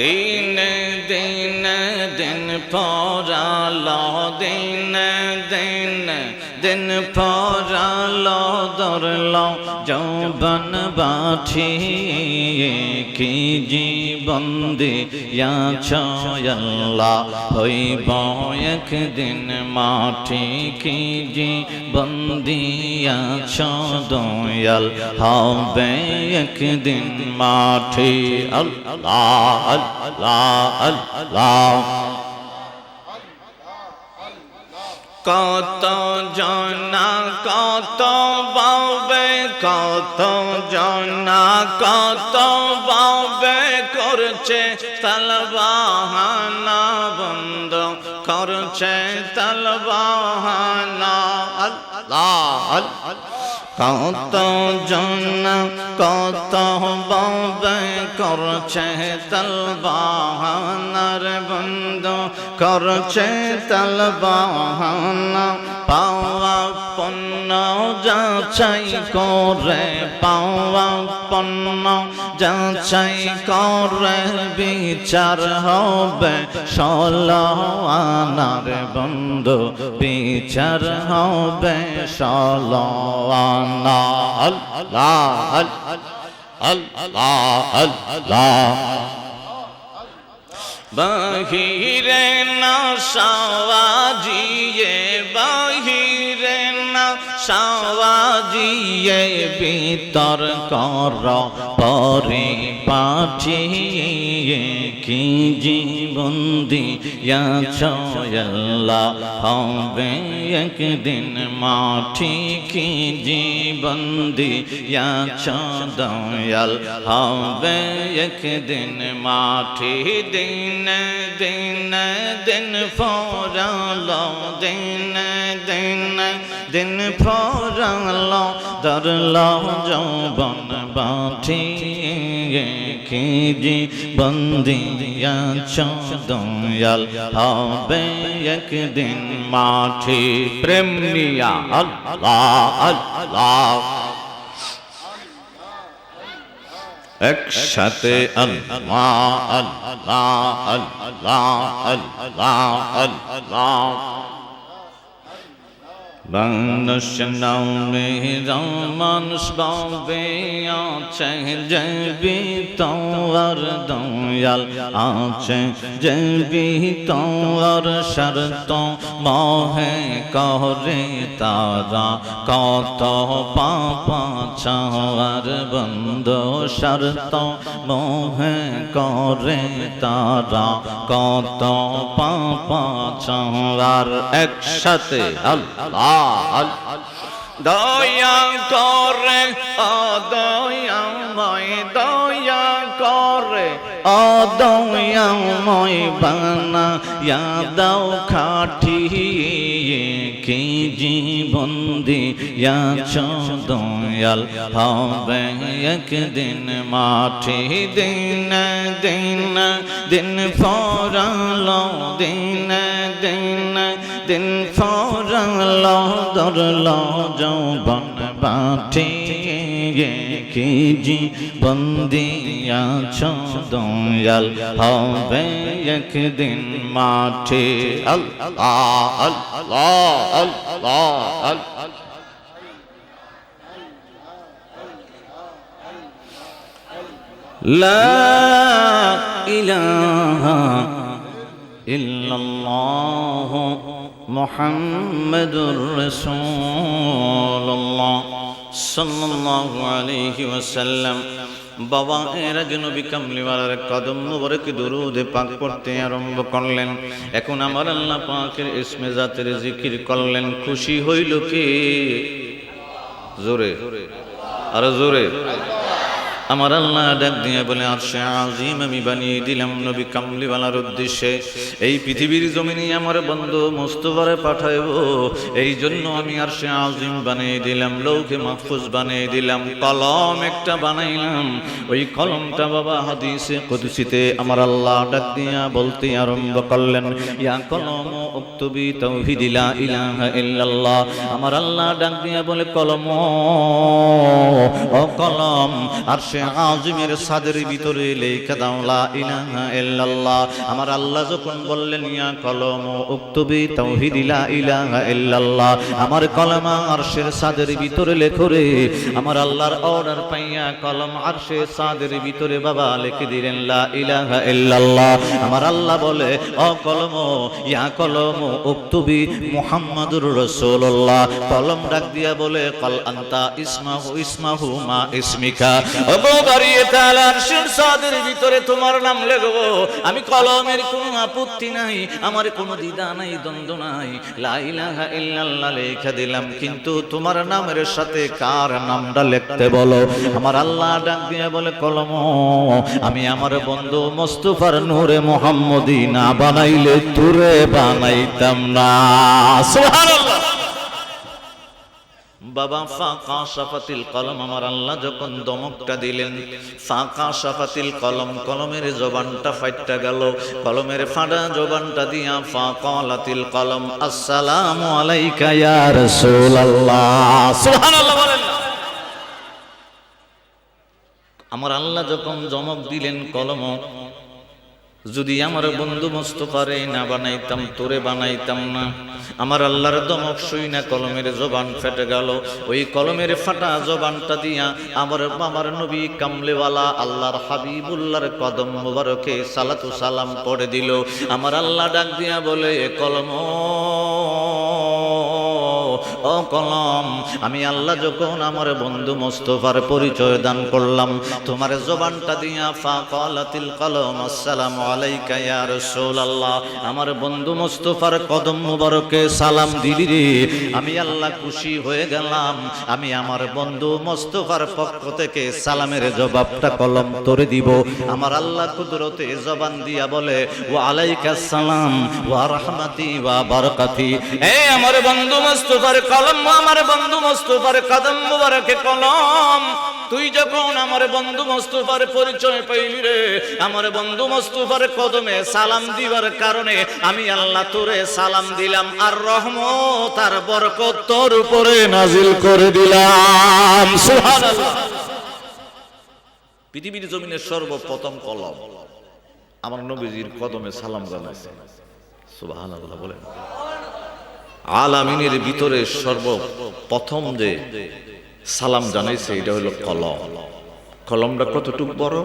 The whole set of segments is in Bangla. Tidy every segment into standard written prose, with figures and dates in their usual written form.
দিন দিন দিন পরালো দিন দিন দিন পরালো ধরলো যৌবন বাঠি কি জীবন দিয়াছ আল্লাহ হইব একদিন মাটি কি জীবন দিয়াছ দয়াল হবে একদিন মাটি আল্লাহ আল্লাহ আল্লাহ কত জনা কত বাবে কত জনা কত বাবে করছে তালবাহানা বন্ধ করছে তালবাহানা আল্লাহ আল্লাহ কত জনা কত বাবে করছে তালবাহানার বন্ধ করছে তালবাহানা পাওয়া পণ্য যাচাই করে পাওয়া পণ্য যাচাই করে বিচার হবে 16 আনার বন্ধু বিচার হবে 16 আনা আল্লাহ আল্লাহ আল্লাহ বাহিরে না সাওয়াজিয়ে বাহিরে না সাওয়াজিয়ে ভিতর কর পরিপাটিয়ে কি জীবন দিয়াছ আল্লাহ হবে একদিন মাটি কি জীবন দিয়াছ দয়াল হবে একদিন মাটি দিন দিন দিন ফরালো দিন দিন দিন ফরালো ধরলো যৌবন বাঠি কি জীবন দিয়াছ দয়াল হবে একদিন মাটি প্রেম নিয়া আল্লাহ আল্লাহ একসাথে আল্লাহ আল্লাহ আল্লাহ আল্লাহ আল্লাহ মানুষ নামে মানুষ বাবে আছে যাবি তোর দয়াল আছে যাবি তোর শর্ত মোহে করে তারা কত পাপা ছাওয়ার বন্ধ শর্ত মোহে করে তারা কত পাপা ছাওয়ার একসাথে আল্লাহ দয়া করে ও দয়াময় দয়া করে ও দয়াময় বানা দাও খাটি কি জীবন দিয়াছ দয়াল হবে একদিন মাটি দিন দিন দিন ফরালো দিন দিন দিন ফরালো ধরলো যৌবন বাটি কি জীবন দিয়াছ দয়াল হবে একদিন মাটি আল্লাহ আল্লাহ আল্লাহ আল্লাহ লা ইলাহা ইল্লাল্লাহ মুহাম্মাদুর রাসূলুল্লাহ সাল্লাল্লাহু আলাইহি ওয়াসাল্লাম বাবা এর আগে নবী কামলিওয়ালার কদম মোবারকে দরুদ পাক পড়তে আরম্ভ করলেন। এখন আমার আল্লাহ পাকের ইসমে জাতের জিকির করলেন। খুশি হইল কি? জোরে আর জোরে আমার আল্লাহ ডাক দিয়ে বলে আরশে আজিম আমি বানিয়ে দিলাম নবী কামলিওয়ালার উদ্দেশ্যে। এই পৃথিবীর জমিনে আমার বন্ধু মুস্তাফারে পাঠাইবো, এই জন্য আমি আরশে আজিম বানিয়ে দিলাম, লৌহে মাহফুজ বানিয়ে দিলাম, কলম একটা বানাইলাম। ওই কলমটা বাবা হাদিসে কুদসিতে আমার আল্লাহ ডাক দিয়া বলতে আরম্ভ করলেন, ইয়া কলম উক্তুবি তাওহীদি লা ইলাহা ইল্লাল্লাহ। আমার আল্লাহ ডাক দিয়া বলে, কলম ও কলম আরশে আরশে আজিমের সাদের ভিতরে লেখা দাও লা ইলাহা ইল্লাল্লাহ। আমার আল্লাহ যখন বললেন ইয়া কলম উক্তুবি তাওহীদ লা ইলাহা ইল্লাল্লাহ, আমার কলমা আরশের সাদের ভিতরে লেখো রে। আমার আল্লাহর অর্ডার পাইয়া কলম আরশে সাদের ভিতরে বাবা লিখে দিলেন লা ইলাহা ইল্লাল্লাহ। আমার আল্লাহ বলে ও কলম ইয়া কলম উক্তুবি মুহাম্মাদুর রাসূলুল্লাহ। কলম ডাক দিয়া বলে কল আনতা ইসমাহু মা ইসমিকা। ও বাড়িয়ে তাআলা আরশের সাদের ভিতরে তোমার নাম লিখবো, আমি কলমের কোনো আপত্তি নাই, আমার কোনো দ্বিধা নাই, দ্বন্দ্ব নাই, লা ইলাহা ইল্লাল্লাহ লেখা দিলাম। কিন্তু তোমার নামের সাথে কার নামটা লিখতে বলো। আমার আল্লাহ ডাক দিয়ে বলে কলম আমি আমার বন্ধু মুস্তাফার নূরে মুহাম্মদী না বানাইলে তোরে বানাইতাম না। সুবহানাল্লাহ। বাবা ফাঁকা সাফাতিল কলম, আমার আল্লাহ যখন দমকটা দিলেন ফাঁকা সাফাতিল কলম, কলমের জবানটা ফাইটটা গেল, কলমের ফাটা জবানটা দিয়া ফাকালাতিল কলম আসসালামু আলাইকা ইয়া রাসূলুল্লাহ। সুবহানাল্লাহ বলেন না। আমার আল্লাহ যখন জমক দিলেন কলম, যদি আমার বন্ধু মুস্তাফারে না বানাইতাম তোরে বানাইতাম না। আমার আল্লাহর দমক শুই না কলমের জবান ফেটে গেল, ওই কলমের ফাটা জবানটা দিয়া আমার নবী কামলেওয়ালা আল্লাহর হাবিবুল্লাহর কদম মুবারকে সালাতু সালাম পড়ে দিল। আমার আল্লাহ ডাক দিয়া বলে কলম ও কলম, আমি আল্লাহ যখন আমার বন্ধু মুস্তাফার পরিচয় দান করলাম, তোমার জবানটা দিয়া ফাকালাতিল কলম আসসালামু আলাইকা ইয়া রাসূলুল্লাহ, আমার বন্ধু মুস্তাফার কদম মুবারকে সালাম দিলি রে। আমি আল্লাহ খুশি হয়ে গেলাম, আমি আমার বন্ধু মুস্তাফার পক্ষ থেকে সালামের জবাবটা কলম তোরে দিব। আমার আল্লাহ কুদরতে জবান দিয়া বলে ওয়া আলাইকাস সালাম ওয়া রাহমাতি ওয়া বারাকাতি। এ আমার বন্ধু মুস্তাফার কলম, আমার বন্ধু মুস্তাফার কদম মুবারকে কলম, তুই যখন আমার বন্ধু মুস্তাফার পরিচয় পাইলি রে, আমার বন্ধু মুস্তাফার কদমে সালাম দিবার কারণে আমি আল্লাহ তোরে সালাম দিলাম, আর রহমত আর বরকত তোর উপরে নাজিল করে দিলাম। সুবহানাল্লাহ। পৃথিবীর জমিনের সর্বপ্রথম কলম আমার নবীজির কদমে সালাম জানাইছে। সুবহানাল্লাহ বলেন। আলামিনের ভিতরে সর্বপ্রথম যে সালাম জানাইছে এটা হলো কলম। কলমটা কতটুক বড়,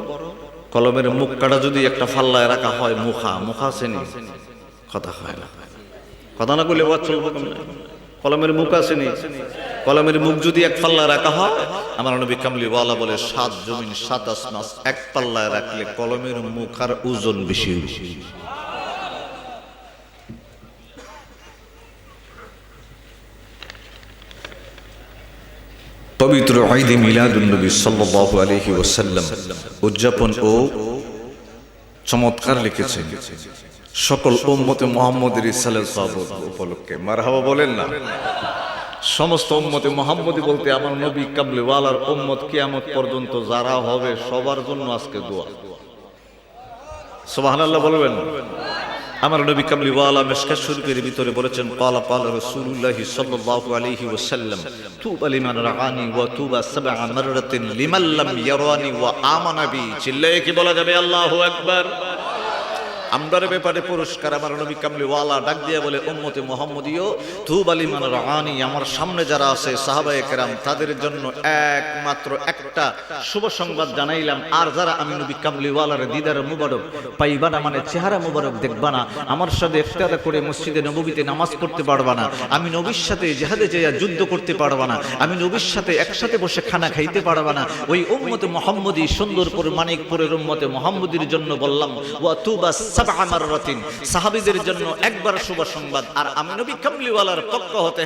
কলমের মুখ কাটা যদি একটা ফাল্লায় রাখা হয়, মুখা আসেনি, কথা হয় না, কথা না বললে ওয়াজ চলবে কেমনে? কলমের মুখ আসেনি, কলমের মুখ যদি এক পাল্লায় রাখা হয়, আমার নবী কামলিওয়ালা বলে 7 জমিন 7 আসমান এক পাল্লায় রাখলে কলমের মুখ আর ওজন বেশি। পবিত্র ঈদ মিলাদুন নবী সাল্লাল্লাহু আলাইহি ওয়াসাল্লাম উদযাপন ও চমৎকার লিখেছেন সকল উম্মতে মুহাম্মদের রিসালাত উপলক্ষে। মারহাবা বলেন না। সমস্ত উম্মতে মুহাম্মদী বলতে আমার নবী কামলিওয়ালার উম্মত কিয়ামত পর্যন্ত যারা হবে সবার জন্য আজকে দোয়া। সুবহানাল্লাহ বলবেন। আমার নবী কামলিওয়ালা মিশকাত শরীফের ভিতরে বলেছেন ক্বালা ক্বালা রাসূলুল্লাহ সাল্লাল্লাহু আলাইহি ওয়াসাল্লাম তুবা লিমান রাআনি ওয়া তুবা 7 মাররাতিন লিমান লাম ইয়ারানি ওয়া আমানা বি। চিল্লায়ে কি বলা যাবে আল্লাহু আকবার? আমরার ব্যাপারে পুরস্কার আমার নবী কামলিওয়ালা ডাক দিয়ে বলে উম্মতে মুহাম্মদীও তুবা লিমান রাআনি, আমার সামনে যারা আছে সাহাবায়ে কেরাম তাদের জন্য একমাত্র একটা শুভ সংবাদ জানাইলাম, আর যারা আমি নবী কামলিওয়ালার দিদার মুবারক পাইবা না, মানে চেহারা মুবারক দেখবা না, আমার সাথে ইফতার করে মসজিদে নববীতে নামাজ পড়তে পারবা না, আমি নবীর সাথে জিহাদে যাইয়া যুদ্ধ করতে পারবা না, আমি নবীর সাথে একসাথে বসে খানা খাইতে পারবা না, ওই উম্মতে মুহাম্মদী সুন্দরপুর মানিকপুরের উম্মতে মুহাম্মদীর জন্য বললাম ওয়া তুবা 7 মাররাতিন, সাহাবীদের জন্য একবার শুভ সংবাদ। আর আমি নবী কামলিওয়ালার পক্ষ হতে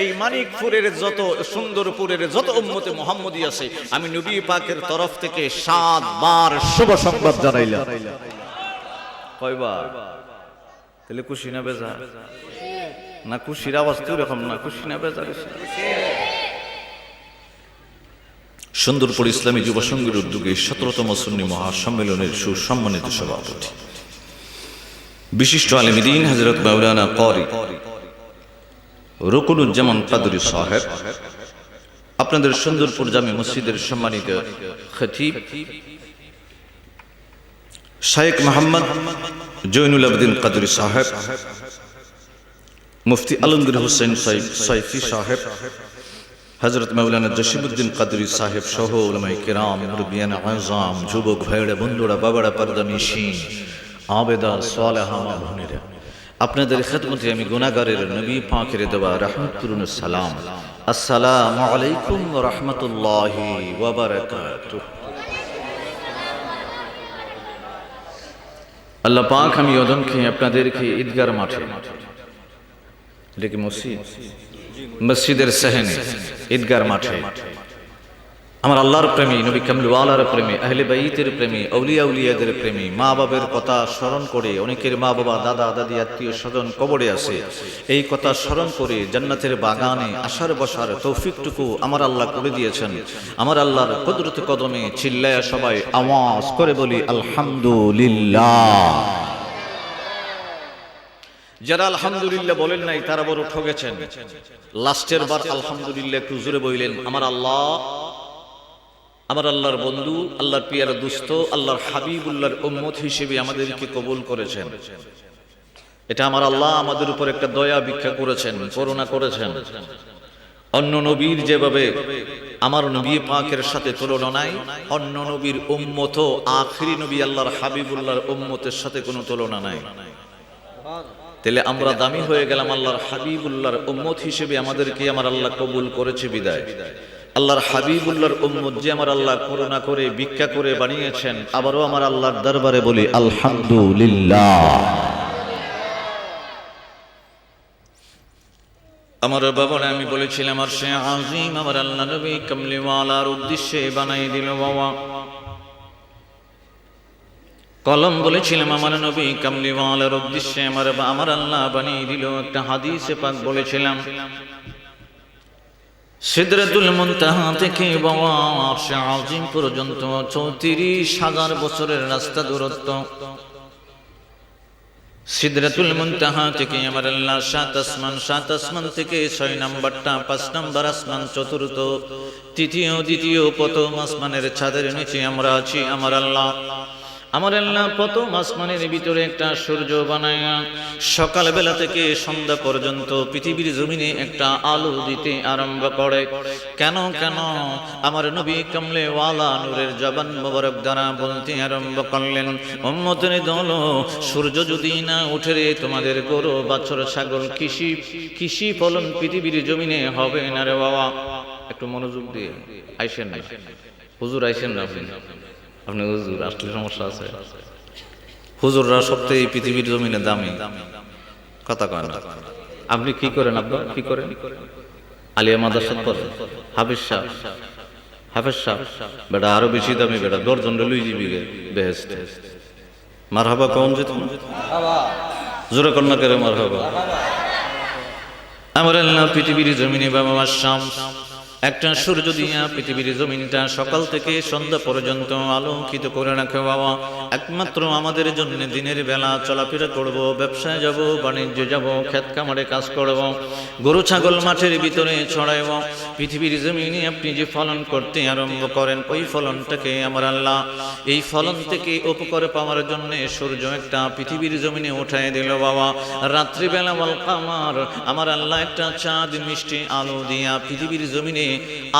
এই মানিকপুরের যত সুন্দরপুরের যত উম্মতে মুহাম্মদী আছে আমি নবী পাকের তরফ থেকে 7 বার শুভ সংবাদ জানাইলাম। কয়বার? তাহলে খুশি না বেজার? না খুশির আওয়াজ তো এরকম না, খুশি না বেজার? সুন্দরপুর ইসলামী যুব সংঘের উদ্যোগে 17তম সুন্নি মহাসম্মেলনের সুসম্মানিত সভাপতি বিশিষ্ট আলেম দ্বীন হযরত মাওলানা ক্বারি রুকনুজ্জামান কাদরী সাহেব, আপনাদের সুন্দরপুর জামে মসজিদের সম্মানিত খতিব শাইখ মোহাম্মদ জৈনুল আবেদিন কাদরি সাহেব, মুফতি আলমগীর হোসেন সাইফি সাহেব, হযরত মাওলানা জসিমউদ্দিন কাদরি সাহেব সহ উলামায়ে কিরাম, মুরব্বিয়ান আযম, যুবক ভাইরা, বন্ধুরা, বাবারা, পর্দানিশীন, আবেদা, সালেহা মা বোনেরা, আপনাদের খেদমতে আমি গুনাহগারের নবী পাকের দেওয়া রাহমাতুন সালাম, আসসালামু আলাইকুম ওয়া রাহমাতুল্লাহি ওয়া বারাকাতুহু। আল্লাহ পাক আমি ওদমকে আপনাদেরকে ঈদগার মাঠে, দেখি মসজিদের সেহেনে, ঈদগার মাঠে আমার আল্লাহর প্রেমী, নবী কামলিওয়ালার প্রেমী, আহলে বাইতের প্রেমী, আউলিয়া উলিয়াদের প্রেমী, মা বাবার কথা স্মরণ করে, অনেকের মা বাবা, দাদা দাদি, আত্মীয় স্বজন কবরে আছে, এই কথা স্মরণ করে জান্নাতের বাগানে আসার বসার তৌফিকটুকু আমার আল্লাহ করে দিয়েছেন। আমার আল্লাহর কুদরত কদমে চিল্লায়া সবাই আওয়াজ করে বলি আলহামদুলিল্লাহ। যারা আলহামদুলিল্লাহ বলেন নাই তারা বড় ঠকেছেন। লাস্টের বার আলহামদুলিল্লাহ একটু জোরে বললেন। আমার আল্লাহ, আমার আল্লাহর বন্ধু, আল্লাহর পিয়ারা দুস্থ, আল্লাহর হাবিবুল্লাহর উম্মত হিসেবে আমাদেরকে কবুল করেছেন। এটা আমার আল্লাহ আমাদের উপর একটা দয়া ভিক্ষা করেছেন, করুণা করেছেন। অন্য নবীর যেভাবে আমার নবী পাকের সাথে তুলনা নাই, অন্য নবীর উম্মত, আখিরি নবী আল্লাহর হাবিবুল্লাহর উম্মতের সাথে কোনো তুলনা নাই। তাহলে আমরা দামি হয়ে গেলাম আল্লাহর হাবিবুল্লাহর উম্মত হিসেবে, আমাদেরকে আমার আল্লাহ কবুল করেছে বিদায়। আল্লাহর হাবিবুল্লাহর উম্মত যে আমার আল্লাহ করুণা করে ভিক্ষা করে বানিয়েছেন, আবারও আমার আল্লাহর দরবারে বলি আলহামদুলিল্লাহ। আমার বাবারা, আমি বলেছিলাম আর সে আজিম আমার আল্লাহ নবী কামলিওয়ালার উদ্দেশ্যে বানাই দিল বাবা কলম। বলেছিলাম আমার নবী কামলিওয়ালার উদ্দেশ্যে আমার আল্লাহ বানিয়ে দিল একটা হাদিসে পাক। বলেছিলাম সিদরাতুল মুনতাহা থেকে বাবা আরশে আজিম পর্যন্ত ৩৪,০০০ বছরের রাস্তা দূরত্ব। সিদরাতুল মুনতাহা থেকে আমার আল্লাহ ৭ আসমান, ৭ আসমান থেকে ৬ নাম্বারটা, ৫ নাম্বার আসমান, চতুর্থ, তৃতীয়, দ্বিতীয়, প্রথম আসমানের ছাদের নিচে আমরা আছি। আমার আল্লাহ প্রথম আসমানের ভিতরে একটা সূর্য বানায়া সকাল বেলা থেকে সন্ধ্যা পর্যন্ত পৃথিবীর জমিনে একটা আলো দিতে আরম্ভ করে। কেন আমার নবী কামলিওয়ালা নূরের জবান মোবারক দ্বারা বলতে আরম্ভ করলেন, উম্মতের দল, সূর্য যদি না উঠে রে তোমাদের গরু, বাছুর, ছাগল, কৃষি ফলন পৃথিবীর জমিনে হবে না রে বাবা। একটু মনোযোগ দিয়ে আইসেন না হুজুর, আইসেন না আপনি হুজুর, আসলে সমস্যা আছে। হুজুররা সবথেকে পৃথিবীর জমিনে দামি, কথা কয় না। আপনি কি করেন? আব্বা কি করেন? আলিয়া মাদ্রাসা করেন, হাফেজ সাহেব বেটা আরো বেশি দামি, বেটা দর্জন লুই যাবি বেহেশতে। মারহাবা কম যেত জোরে কন্যা করে মারহাবা। আমার আল্লাহ পৃথিবীর জমিনে বাবা শাম একটা সূর্য দিয়া পৃথিবীর জমিনটা সকাল থেকে সন্ধ্যা পর্যন্ত আলোকিত করে রাখে বাবা। একমাত্র আমাদের জন্য দিনের বেলা চলাফেরা করব, ব্যবসায় যাব, বাণিজ্যে যাব, ক্ষেত খামারে কাজ করব, গরু ছাগল মাঠের ভিতরে ছড়াইব। পৃথিবীর জমিনে আপনি যে ফলন করতে আরম্ভ করেন, ওই ফলনটাকে আমার আল্লাহ এই ফলন থেকে উপকার পাওয়ার জন্য সূর্য একটা পৃথিবীর জমিনে উঠায় দিল বাবা। রাত্রিবেলা ওয়াল কামার আমার আল্লাহ একটা চাঁদ মিষ্টি আলো দিয়া পৃথিবীর জমিনে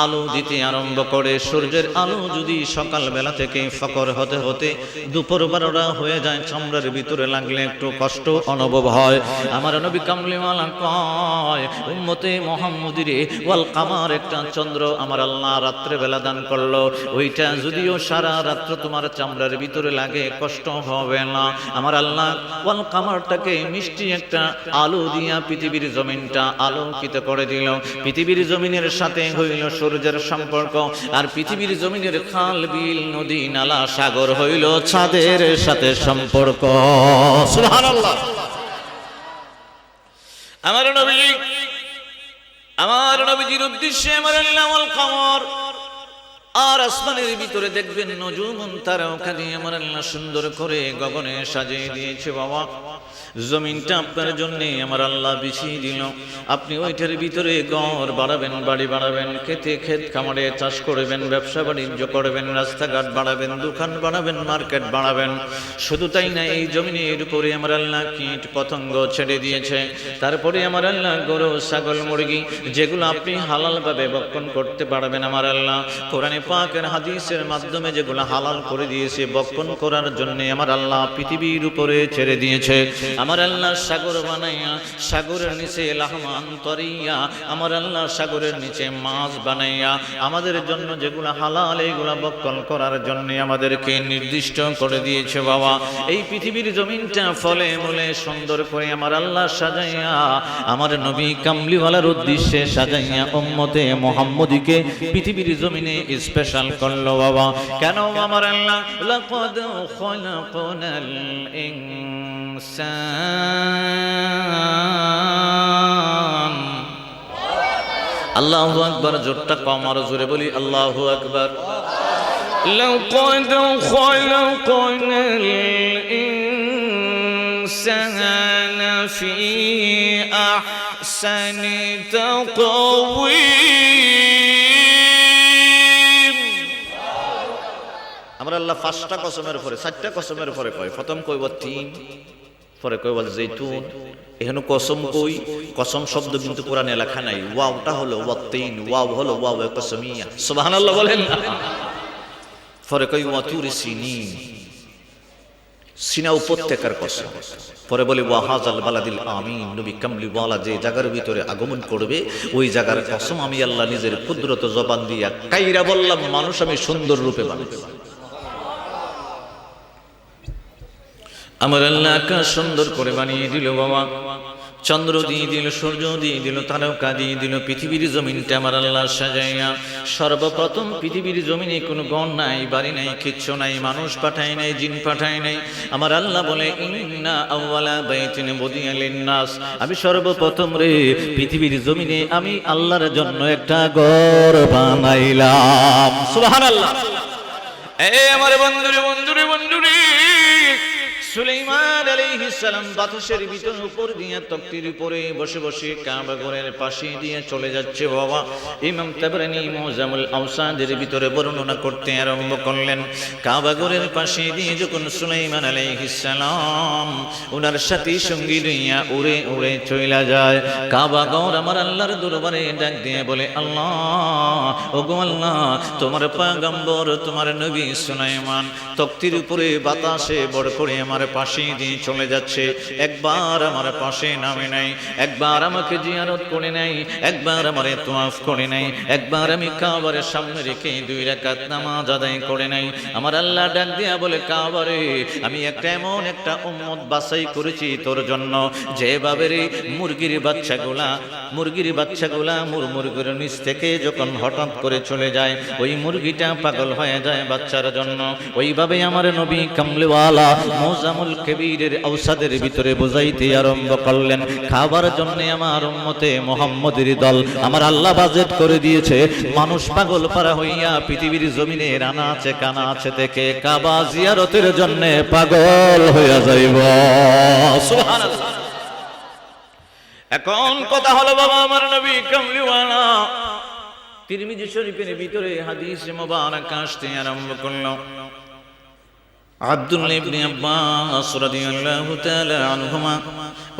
আলো দিতে আরম্ভ করে। সূর্যের আলো যদি সকাল বেলা থেকে ফকর হতে হতে দুপুর 12টা হয়ে যায়, চামড়ার ভিতরে লাগলে একটু কষ্ট অনুভব হয়। আমার নবী কামলিওয়ালা কয়, উম্মতে মুহাম্মদীরে ওয়াল কামার একটা চন্দ্র আমার আল্লাহ রাত্রে বেলা দান করলো, ওইটা যদিও সারা রাত্র তোমার চামড়ার ভিতরে লাগে কষ্ট হবে না। আমার আল্লাহ ওয়াল কামারটাকে মিষ্টি একটা আলো দিয়া পৃথিবীর জমিনটা আলোকিত করে দিল। পৃথিবীর জমিনের সাথে হইল সূর্যের সম্পর্ক, আর পৃথিবীর জমিনের খাল, বিল, নদী, নালা, সাগর হইল চাঁদের সাথে সম্পর্ক। সুবহানাল্লাহ। আমার নবীজির উদ্দেশ্যে আমার আল্লাহ ওয়াল কামার আর আসমানের ভিতরে দেখবেন নজুমুন তারাকা দিয়ে আমার আল্লাহ সুন্দর করে গগনে সাজিয়ে দিয়েছে বাবা। জমিনটা আপনার জন্য আমার আল্লাহ বিছিয়ে দিল। আপনি ওইটার ভিতরে ঘর বাড়াবেন, বাড়ি বাড়াবেন, ক্ষেত খামারে চাষ করবেন, ব্যবসা বাণিজ্য করবেন, রাস্তাঘাট বাড়াবেন, দোকান বাড়াবেন, মার্কেট বাড়াবেন। শুধু তাই না, এই জমিনের উপরে আমার আল্লাহ কীট পতঙ্গ ছেড়ে দিয়েছে। তারপরে আমার আল্লাহ গরু, ছাগল, মুরগি যেগুলো আপনি হালালভাবে ভক্ষণ করতে পারবেন, আমার আল্লাহ কোরআনে পাকের হাদিসের মাধ্যমে যেগুলো হালাল করে দিয়েছে ভক্ষণ করার জন্য আমার আল্লাহ পৃথিবীর উপরে ছেড়ে দিয়েছে। আমার আল্লাহ সাগর বানাইয়া, সাগরের নিচে লাহমান তরিয়া, আমার আল্লাহ সাগরের নিচে মাছ বানাইয়া আমাদের জন্য যেগুলো হালাল এইগুলা ভক্ষণ করার জন্য আমাদেরকে নির্দিষ্ট করে দিয়েছে বাবা। এই পৃথিবীর জমিনটা ফলে মূলে সুন্দর করে আমার আল্লাহ সাজাইয়া আমার নবী কামলিওয়ালার উদ্দেশ্যে সাজাইয়া উম্মতে মুহাম্মদীকে পৃথিবীর জমিনে স্পেশাল করলো বাবা। কেন আমার আল্লাহ লাকাদ খালাকনাল ইনসান, আল্লাহু আকবার, জোরটা কম আর জোরে বলি আল্লাহু আকবার। লাকাদ খালাকনাল ইনসানা ফি আহসানি তাকওয়িম। আমরা আল্লাহ 5টা কসমের উপরে 4টা কসমের উপরে কয়। প্রথম কইব তিন, পরে কইব জৈতুন। এখানে কসম কই, কসম শব্দ কিন্তু কোরআনে লেখা নাই। ওয়াওটা হলো ওয়াতিন, ওয়াও হলো ওয়াও কসমিয়া। সুবহানাল্লাহ বলেন। পরে কই ওয়াতুর সিনিন, সিনা উপত্যকার কসম। পরে বলে ওয়াহাজাল বালাদিল আমিন, নবী কামলিওয়ালা যে জায়গার ভিতরে আগমন করবে ওই জায়গার কসম আমি আল্লাহ নিজের কুদরত জবান দিয়া কাইরা বললাম মানুষ আমি সুন্দর রূপে বানাবো। আমার আল্লাহ আকাশ সুন্দর করে বানিয়ে দিল বাবা, চন্দ্র দিয়ে দিল, সূর্য দিয়ে দিল, তারকা দিয়ে দিল, পৃথিবীর জমিনটা আমার আল্লাহ সাজাইয়া। সর্বপ্রথম পৃথিবীর জমিনে কোনো গণ নাই, বাড়ি নাই, কিচ্ছু নাই, মানুষ পাঠায় নাই, জিন পাঠায় নাই। আমার আল্লাহ বলে ইন্না আউওয়ালা বাইতিন বুদিয়া লিন্নাস, আমি সর্বপ্রথম রে পৃথিবীর জমিনে আমি আল্লাহর জন্য একটা ঘর বানাইলাম। সুবহানাল্লাহ। আমার বন্ধুরে বন্ধুরে বন্ধুরে, সুলাইমান আলাইহিস সালাম বাতাসের ভিতর উপর দিয়ে তক্তির উপরে বসে বসে কাবা ঘরের পাশে দিয়ে চলে যাচ্ছে বাবা। ইমাম তাবরানী মুজামুল আওসাদের ভিতরে বর্ণনা করতে আরম্ভ করলেন, কাবা ঘরের পাশে দিয়ে যখন সুলাইমান আলাইহিস সালাম ওনার সাথী সঙ্গী নিয়ে উড়ে উড়ে চলে যায়, কাবা ঘর আমার আল্লাহর দরবারে ডাক দিয়ে বলে, আল্লাহ ওগো আল্লাহ, তোমার পয়গম্বর তোমার নবী সুলাইমান তক্তির উপরে বাতাসে বড় করে আমার পাশে দিয়ে চলে যাচ্ছে। একবার আমার পাশে নামে নাই, একবার আমাকে জিয়ারত করে নাই, একবার আমার তাওয়াফ করে নাই, একবার আমি কাবার সামনে রেখে 2 রাকাত নামাজ আদায় করে নাই। আমার আল্লাহ ডাক দিয়া বলে, কাবারে আমি একটা এমন একটা উম্মত বাছাই করেছি তোর জন্য, যেভাবে রে মুরগির বাচ্চাগুলা মুরগির নিচ থেকে যখন হঠাৎ করে চলে যায় ওই মুরগিটা পাগল হয়ে যায় বাচ্চার জন্য, ওইভাবে আমার নবী কামলিওয়ালা মুজামুল কবিরের ঔষধের ভিতরে বুঝাইতে আরম্ভ করলেন, খাবার জন্য আমার উম্মতে মুহাম্মদের দল আমার আল্লাহ বাজেট করে দিয়েছে। মানুষ পাগল পারা হইয়া পৃথিবীর জমিনে রানা আছে কানা আছে থেকে কাবা জিয়ারতের জন্য পাগল হইয়া যাইব। সুবহানাল্লাহ। এখন কথা হলো বাবা, আমার নবী কামলিওয়ালা তিরমিজি শরীফের ভিতরে হাদিস মুবারক আসতে আরম্ভ করলো। আব্দুল্লাহ ইবনে আব্বাস রাদিয়াল্লাহু তাআলা আনহুমা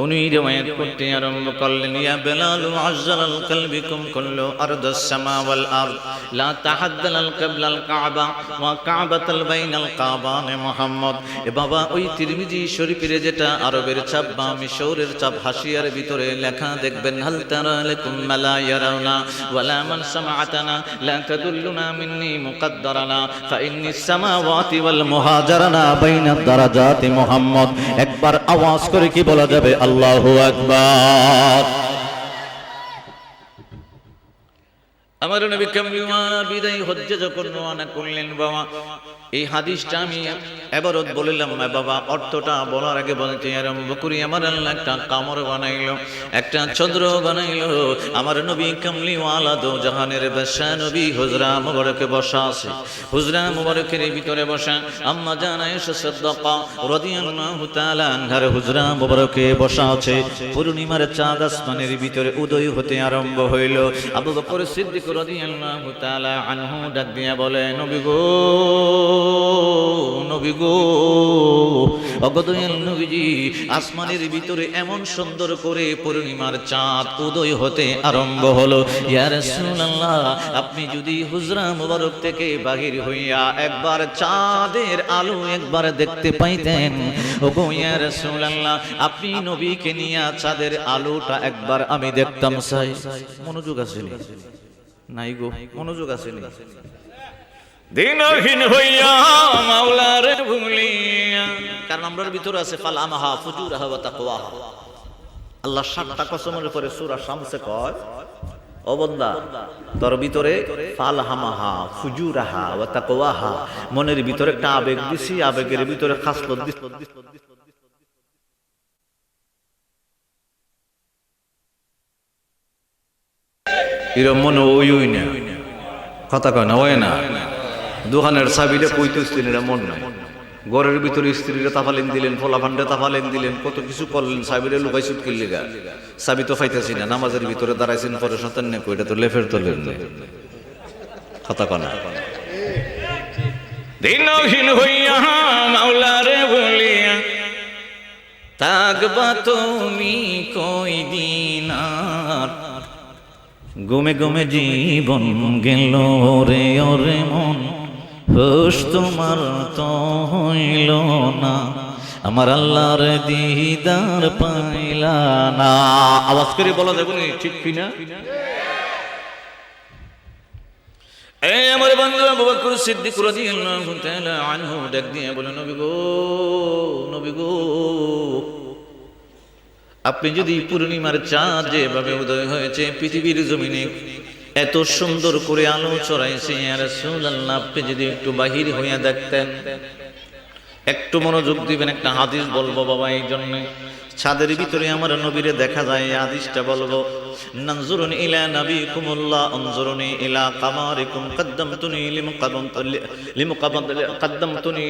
উনি riwayat করতে আরম্ভ করলেন, ইয়া বেলাল আযজালাল কলবিকুম কুল্লু আরদাস সামা ওয়াল আরদ লা তাহাদ্দালাল কিবলাল কাবা ওয়া কাবাতাল বাইনাল কাবান মুহাম্মদ। এ বাবা, ওই তিরমিজি শরীফের যেটা আরবের ছাপ বা মিশরের ছাপ হাসিয়ার ভিতরে লেখা দেখবেন, হাল তারা লাকুম মালা ইয়ারাউনা ওয়ালা মান সামাআতানা লা তাদুল্লুনা মিন্নি মুকদ্দারানা ফা ইন্নিস সামাওয়াতি ওয়াল মুহাজারানা বাইনাদ দারাজাতি মুহাম্মদ। একবার আওয়াজ করে কি বলা যাবে? আল্লাহু আকবার। আমার নবী কামলিওয়ালা বিদায় হজ্জে যখন রওনা করলেন বাবা, এই হাদিসটা আমি এবারত বলিলাম না বাবা, অর্থটা বলার আগে বলতে আরম্ভ করি। আমার আল্লাহ একটা কামর বানাইলো, একটা চন্দ্র বানাইলো। আমার নবী কামলিওয়ালা দো জাহানের বাদশা নবী হুজরা মুবারকে বসা আছে। হুজরা মুবারকের ভিতরে বসা আম্মা জান আয়েশা সিদ্দিকা রাদিয়াল্লাহু তাআলা আনহার হুজরা মুবারকে বসা আছে। পূর্ণিমার চাঁদ আসমানের ভিতরে উদয় হতে আরম্ভ হইল। আবু বকর সিদ্দিক রাদিয়াল্লাহু তাআলা আনহু ডাক দিয়া বলে, নবী গো, নবী গো, অগদয়াল নবীজি, আসমানের ভিতরে এমন সুন্দর করে পূর্ণিমার চাঁদ উদয় হতে আরম্ভ হলো। ইয়া রাসূলুল্লাহ, আপনি যদি হুজরা মুবারক থেকে বাহির হইয়া একবার চাঁদের আলো একবার দেখতে পাইতেন, ওগো ইয়া রাসূলুল্লাহ, আপনি নবীকে নিয়ে চাঁদের আলোটা একবার আমি দেখতাম। চাই মনোযোগ আছে নাই গো, মনোযোগ আছে নি? দিনহীন হইয়া মাওলার ভুলিয়া, কারণ আমরার ভিতরে আছে ফালামাহা ফুজুরাহা ওয়া তাকওয়াহা। আল্লাহ ৭টা কসমের উপরে সূরা শামসে কয়, ও বান্দা, তোর ভিতরে ফালহামাহা ফুজুরাহা ওয়া তাকওয়াহা, মনের ভিতরে একটা আবেগ দিছি, আবেগের ভিতরে খাসলত দিছি। এরম মনে ওই না, কথা কয় না, ওই না। দোকানের চাবিটা কইতে স্ত্রীরা মন নাই, ঘরের ভিতরে স্ত্রীরা তাফালেন দিলেন, ফলাফান্ডে তাফালেন দিলেন, কত কিছু করলেন, চাবিটা লুকাই সুট করলে গা, চাবি তো পাইতেছি না। নামাজের ভিতরে দাঁড়াইছেন, পরে সন্তান নেই, এটা তো লেফের তোলেন, কথা কয় না। দিনহীন হইয়া মাওলারে বলিয়া থাকবা তুমি কই দিন আর, গুমে গুমে জীবন গেল রে ওরে মন, হুশ তোমার তো হইল না, আমার আল্লাহর দিদার পাইলা না। আওয়াজ করে বলা যাবে না, ঠিক কিনা? এই আমার বন্ধু আবু বকর সিদ্দিক রাদিয়াল্লাহু তাআলা আনহু ডাক দিয়ে বলে, নবী গো, নবী গো, আপনি যদি পূর্ণিমার চাঁদ যেভাবে উদয় হয়েছে পৃথিবীর জমিনে এত সুন্দর করে আলো ছড়াইছে, ইয়া রাসূলুল্লাহ, আপনি যদি একটু বাহির হইয়া দেখতেন, একটু মনোযোগ দিবেন। একটা হাদিস বলবো বাবা, এই জন্য ছাদের ভিতরে আমার নবীরে দেখা যায়, এই হাদিসটা বলবো। নানজুরুন ইলা নাবিকুমুল্লাহ আনজুরুনি ইলা কামারিকুম কদ্দামতুনি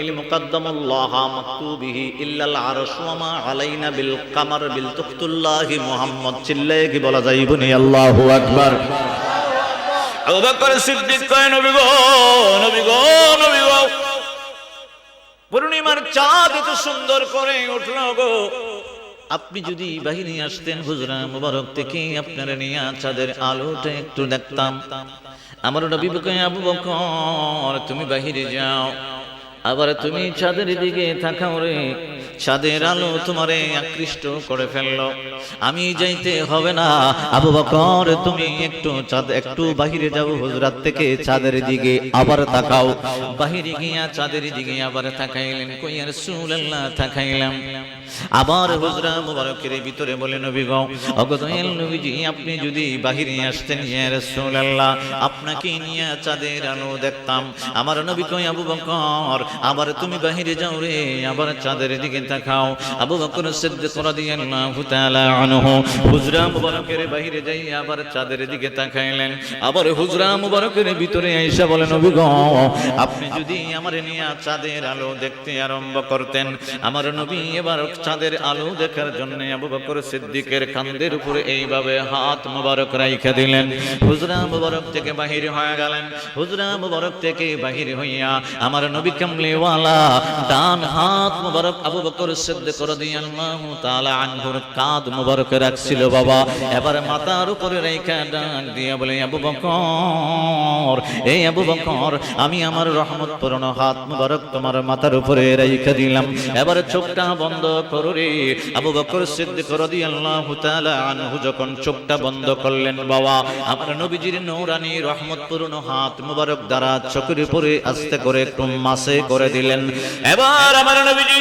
লিমুকাদ্দামাল্লাহ মাকতুবিহি ইল্লাল আরশ ওয়া মা আলাইনা বিল কামার বিল তুখতুল্লাহি মুহাম্মদ। চিল্লায়ে কি বলা যাইবনি? আল্লাহু আকবার। আবু বকর সিদ্দিক কয়, নবী গো, নবী গো, নবী গো, পূর্ণিমার চাঁদ এত সুন্দর করে উঠল গো, আপনি যদি বাহিরে আসতেন হুজরা মুবারক থেকে, আপনারা নিয়ে চাঁদের আলোটা একটু দেখতাম। আমার নবী কয়, আবু বকর, তুমি বাহিরে যাও, আবার তুমি চাঁদের দিকে তাকাও রে, চাঁদের আলো তোমারে আকৃষ্ট করে ফেললো, আমি যাইতে হবে না। আবু বকর, তুমি একটু বাহিরে যাও হুজরাত থেকে, চাঁদের দিকে আবার তাকাও। বাহিরে গিয়া চাঁদের দিকে আবার তাকাইলেন। কই ইয়া রাসূলুল্লাহ, তাকাইলাম। আবার হুজরা মুবারকের ভিতরে বলে, নবী গো, অগদয়াল নবীজি, আপনি যদি বাহিরে আসতেন ইয়া রাসূলুল্লাহ, আপনাকে নিয়ে চাঁদের আলো দেখতাম। আমার নবী কই, আবু বকর, আবার তুমি বাহিরে যাও রে, আবার চাঁদের দিকে তাকাও। আবু বকর সিদ্দিক রাদিয়াল্লাহু তাআলা আনহু হুজরা মুবারকের বাহিরে যাই আবার চাঁদের দিকে তাকাইলেন। আবার হুজরা মুবারকের ভিতরে আয়েশা বলেন, নবী গো, আপনি যদি আমার নিয়ে চাঁদের আলো দেখতে আরম্ভ করতেন। আমার নবী এবার চাঁদের আলো দেখার জন্য আবু বকর সিদ্দিকের কাঁধের উপরে এইভাবে হাত মুবারক রাইখা দিলেন। হুজরা মুবারক থেকে বাহির হয়ে গেলেন। হুজরা মুবারক থেকে বাহির হইয়া আমার নবী কামলিওয়ালা ডান হাত মুবারক আবু বকর সিদ্দিক রাদিয়াল্লাহু তাআলা আনহুর কাঁধ মুবারক রাখছিল বাবা। এবার মাথার উপরে রাইখা ডাক দিয়া বলে, আবু বকর, এই আবু বকর, আমি আমার রহমত পূর্ণ হাত মুবারক তোমার মাথার উপরে রাইখা দিলাম, এবার চোখটা বন্ধ করো রে। আবু বকর সিদ্দিক রাদিয়াল্লাহু তাআলা আনহু যখন চোখটা বন্ধ করলেন বাবা, আমার নবীজির নূরানি রহমত পূর্ণ হাত মুবারক দ্বারা চোখের উপরে আস্তে করে একটু মাসে করে দিলেন। এবার আমার নবীজি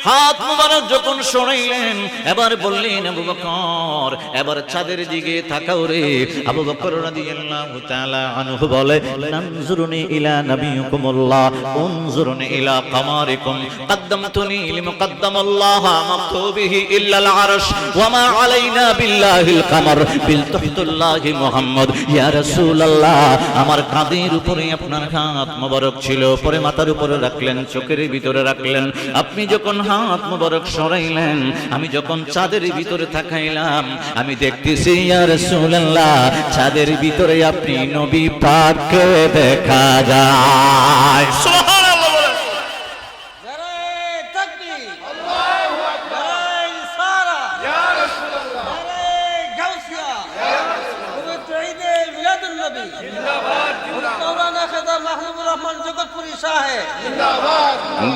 হাত মুবারক যখন সরাইলেন, এবার বললেন আবু বকর, এবার চাঁদের দিকে তাকাও রে। আবু বকর রাদিয়াল্লাহু তাআলা আনহু বলে, নানজুরুনি ইলা নাবিয়িকুমুল্লাহ উনজুরুনি ইলা কামারিকুম قدمتني لمقدم الله مكتوبه إلا العرش وما علينا بالله القمر بالتحت الله محمد يا رسول الله আমার কাঁধের উপরে আপনার হাত মোবারক ছিল, পরে মাথার উপরে রাখলেন, চোখের ভিতরে রাখলেন। আপনি যখন হাত মোবারক সরাইলেন, আমি যখন চাঁদের ভিতরে তাকাইলাম, আমি দেখতেছি ইয়া রাসূলুল্লাহ চাঁদের ভিতরে আপনি নবী পাককে দেখা যায়। সুবহানাল্লাহ বলেন।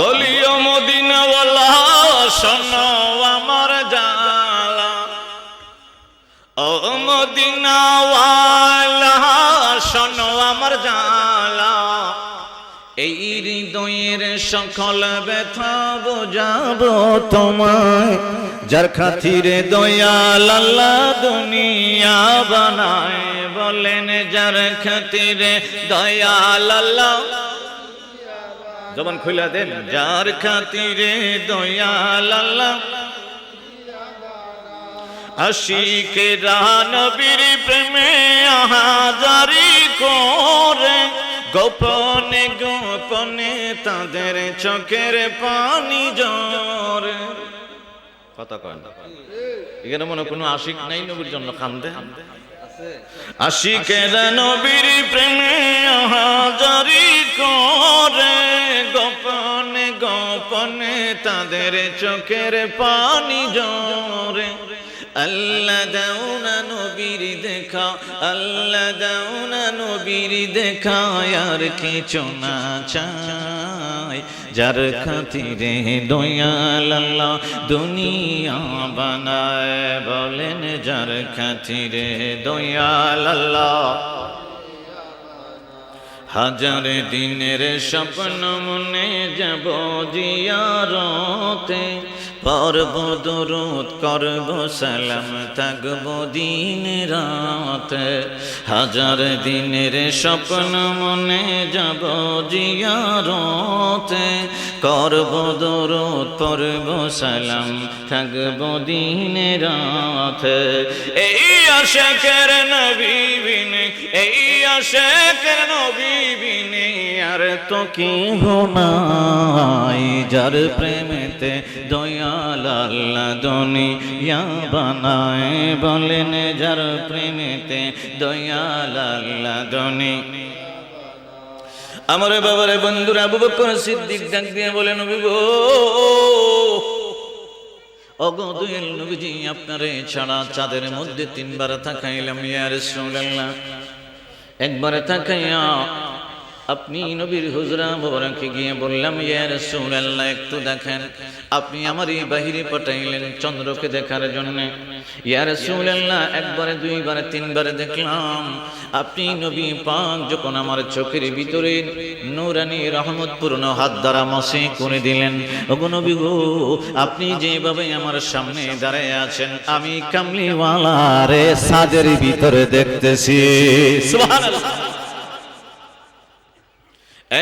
বলিও মদিনাওয়ালা শোনো আমার জালা, ও মদিনাওয়ালা শোনো আমার জালা, এই হৃদয়ের সকল ব্যথা বোঝাবো তোমায়, যার খাতিরে দয়াল আল্লাহ দুনিয়া বানায়। বলেন যার খাতিরে দয়াল আল্লাহ, জবান খুলে দেন, যার খাতিরে দয়াল আল্লাহ আশিকেরা নবীর প্রেমে আহাজারি করে, গোপনে গোপনে তাদের চোখের পানি ঝরে। কথা কয় না, এখানে মনে কোনো আশিক নাই নবীর জন্য কান্দে? আশিকেরা নবীর প্রেমে আহাজারি করে, গোপনে গোপনে তাদের চোখের পানি ঝরে। আল্লাহ দাও না নবীর দেখা, আল্লাহ দাও না নবীর দেখা, আর কিছু না চাই, যার খাতিরে দয়াল আল্লাহ দুনিয়া বানায়। বলেন যার খাতিরে দয়াল আল্লাহ। হাজার দিনের স্বপ্ন মনে যাব জিয়ারতে, পরব দরুদ করব সালাম থাকব দিন রাতে। হাজার দিনের স্বপ্ন মনে যাব জিয়ারতে, করব দরুদ করব সালাম থাকব দিন রাতে। এই আশিকের নবী বিনে, এই আশিকের নবী বিনে আর তো কি নাই, যার প্রেমেতে দয়াল আল্লাহ দুনিয়া বানায়। বলেন যার প্রেমেতে দয়াল আল্লাহ দুনিয়া। আমার বাবারে বন্ধুরা, আবু বকর সিদ্দিক ডাক দিয়ে বলেন, নবী গো, ওগো দয়াল নবীজি, আপনারে ছাড়া চাঁদের মধ্যে তিনবার তাকাইলাম ইয়া রাসূলুল্লাহ। একবার তাকাইয়া আপনি নবীর হুজরা মোবারকে গিয়ে বললাম, ইয়া রাসূলুল্লাহ একটু দেখেন। আপনি আমার এই বাহিরে পাঠাইলেন চন্দ্রকে দেখার জন্য। ইয়া রাসূলুল্লাহ একবারে দুইবারে তিনবারে দেখলাম, আপনি নবী পাক যখন আমার চোখের ভিতরে নূরানি রহমতপূর্ণ হাত দ্বারা মসে করে দিলেন। ওগো নবী গো, আপনি যেভাবে আমার সামনে দাঁড়ায় আছেন, আমি কামলিওয়ালা রে সাদের ভিতরে দেখতেছি। সুবহানাল্লাহ।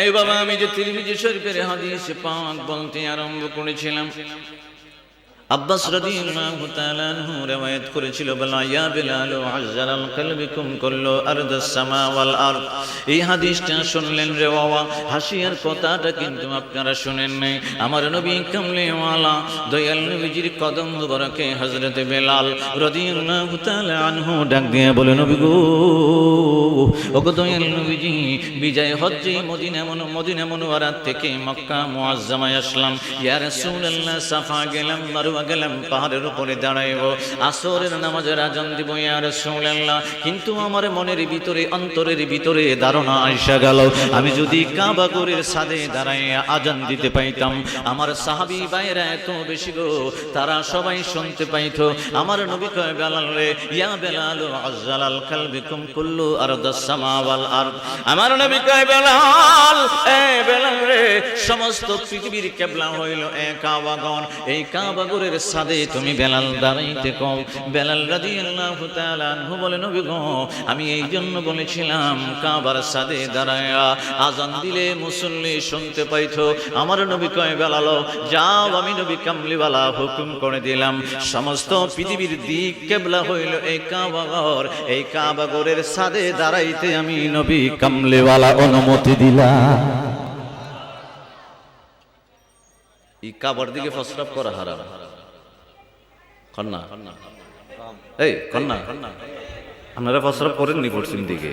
এই বাবা, আমি যে তিরমিজি শরীফের হাদিস পাক বলতে আরম্ভ করেছিলাম, আব্বাস রাদিয়াল্লাহু তাআলা আনহু riwayat করেছিল, বলা ইয়া বিলাল আযজালাল কলবিকুম কুল্লু আরদাস সামা ওয়াল আরদ। এই হাদিসটা শুনলেন রে বাবা, হাসিয়ার কথাটা কিন্তু আপনারা শুনেন নাই। আমার নবী কামলিওয়ালা দয়াল নবীজির কদম মুবারকে হযরত বেলাল রাদিয়াল্লাহু তাআলা আনহু ডাক দিয়ে বলে, নবী গো, ওগো দয়াল নবীজি, বিজয় হজ্জে মদিনা মুনওয়ারা থেকে মক্কা মুআজ্জামায় আসলাম। ইয়া রাসূলুল্লাহ সাফা গেলাম, মারওয়া কাবা গেলাম, পাহাড়ের উপরে দাঁড়াইব, আসরের নামাজের আজান দিব ইয়া রাসূলুল্লাহ। কিন্তু আমার মনের ভিতরে, অন্তরের ভিতরে ধারণা আইসা গেল, আমি যদি কাবা ঘরের ছাদে দাঁড়াইয়া আজান দিতে পাইতাম, আমার সাহাবী ভাইরা এত বেশি গো, তারা সবাই শুনতে পাইতো। আমার নবী কয় বেলাল রে, ইয়া বেলাল আযজালাল কালবিকুম কুল্লু আরদাস সামা ওয়াল আরদ। আমার নবী কয় বেলাল, এ বেলাল রে, সমস্ত পৃথিবীর কিবলা হইল এক কাবা ঘর, এই কাবা ঘরের ছাদে তুমি বেলাল দাঁড়াইতে কও। বেলাল রাদিয়াল্লাহু তাআলা আনহু বলে, নবী গো, আমি এই জন্য বলেছিলাম কাবার ছাদে দাঁড়ায়া আজান দিলে মুসল্লি শুনতে পাইতো। আমার নবী কয় বেলাল, যাও, আমি নবী কামলিওয়ালা হুকুম করে দিলাম, সমস্ত পৃথিবীর দিক কিবলা হইল এই কাবা ঘর, এই কাবা ঘরের ছাদে দাঁড়াইতে আমি নবী কামলিওয়ালা অনুমতি দিলাম। এই কাবার দিকে প্রস্রাব করা হারাম। কন্যা এই কন্যা, আপনারা প্রস্রাব করেননি পশ্চিম দিকে?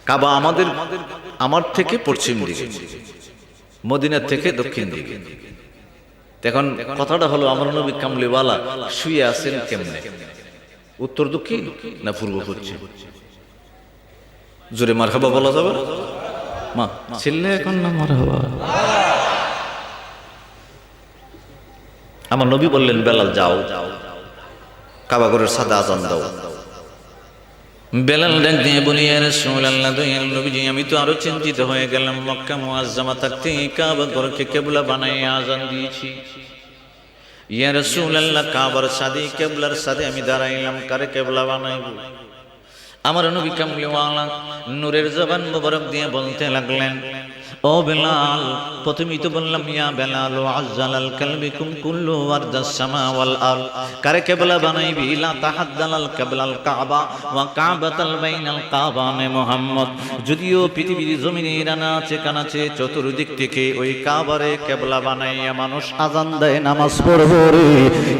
কাবা আমার থেকে পশ্চিম দিকে, মদিনার থেকে দক্ষিণ দিকে। এখন কথাটা হলো, আমার নবী কামলিওয়ালা শুয়ে আছেন কেমনে? উত্তর দক্ষিণ না পূর্ব পশ্চিম? জোরে মারহাবা বলা যাবে? মা ছেলে এখন না মারহাবা। আমার নবী বললেন, বেলাল যাও, কাবা ঘরের ছাদে আজান দাও। বেলাল ডাক দিয়ে বলি, ইয়া রাসূলুল্লাহ, দয়াল নবীজি, আমি তো আরো চিন্তিত হয়ে গেলাম, মক্কা মুআজ্জামা থাকতে কাবা ঘরকে কিবলা বানাইয়া আজান দিয়েছি। ইয়া রাসূলুল্লাহ, কাবার ছাদে, কিবলার ছাদে আমি দাঁড়াইলাম, কারে কিবলা বানাইব? আমার নবী কামলিওয়ালা নূরের জবান মুবারক দিয়ে বলতে লাগলেন, ও বেলাল, প্রথমেই তো বললাম, ইয়া বেলাল আযজালাল কালবিকুম কুল্লু আরদাস সামা ওয়াল আরদ, কারে কিবলা বানাইবি? লা তাহাদ্দালাল কিবলাল কাবা ওয়া কাবাতাল বাইনাল কাবানে মুহাম্মদ। যদিও পৃথিবীর জমিনের আনাচে কানাচে চতুর্দিক থেকে ওই কাবারে কিবলা বানাইয়া মানুষ আজান দেয়, নামাজ পড়ব রে,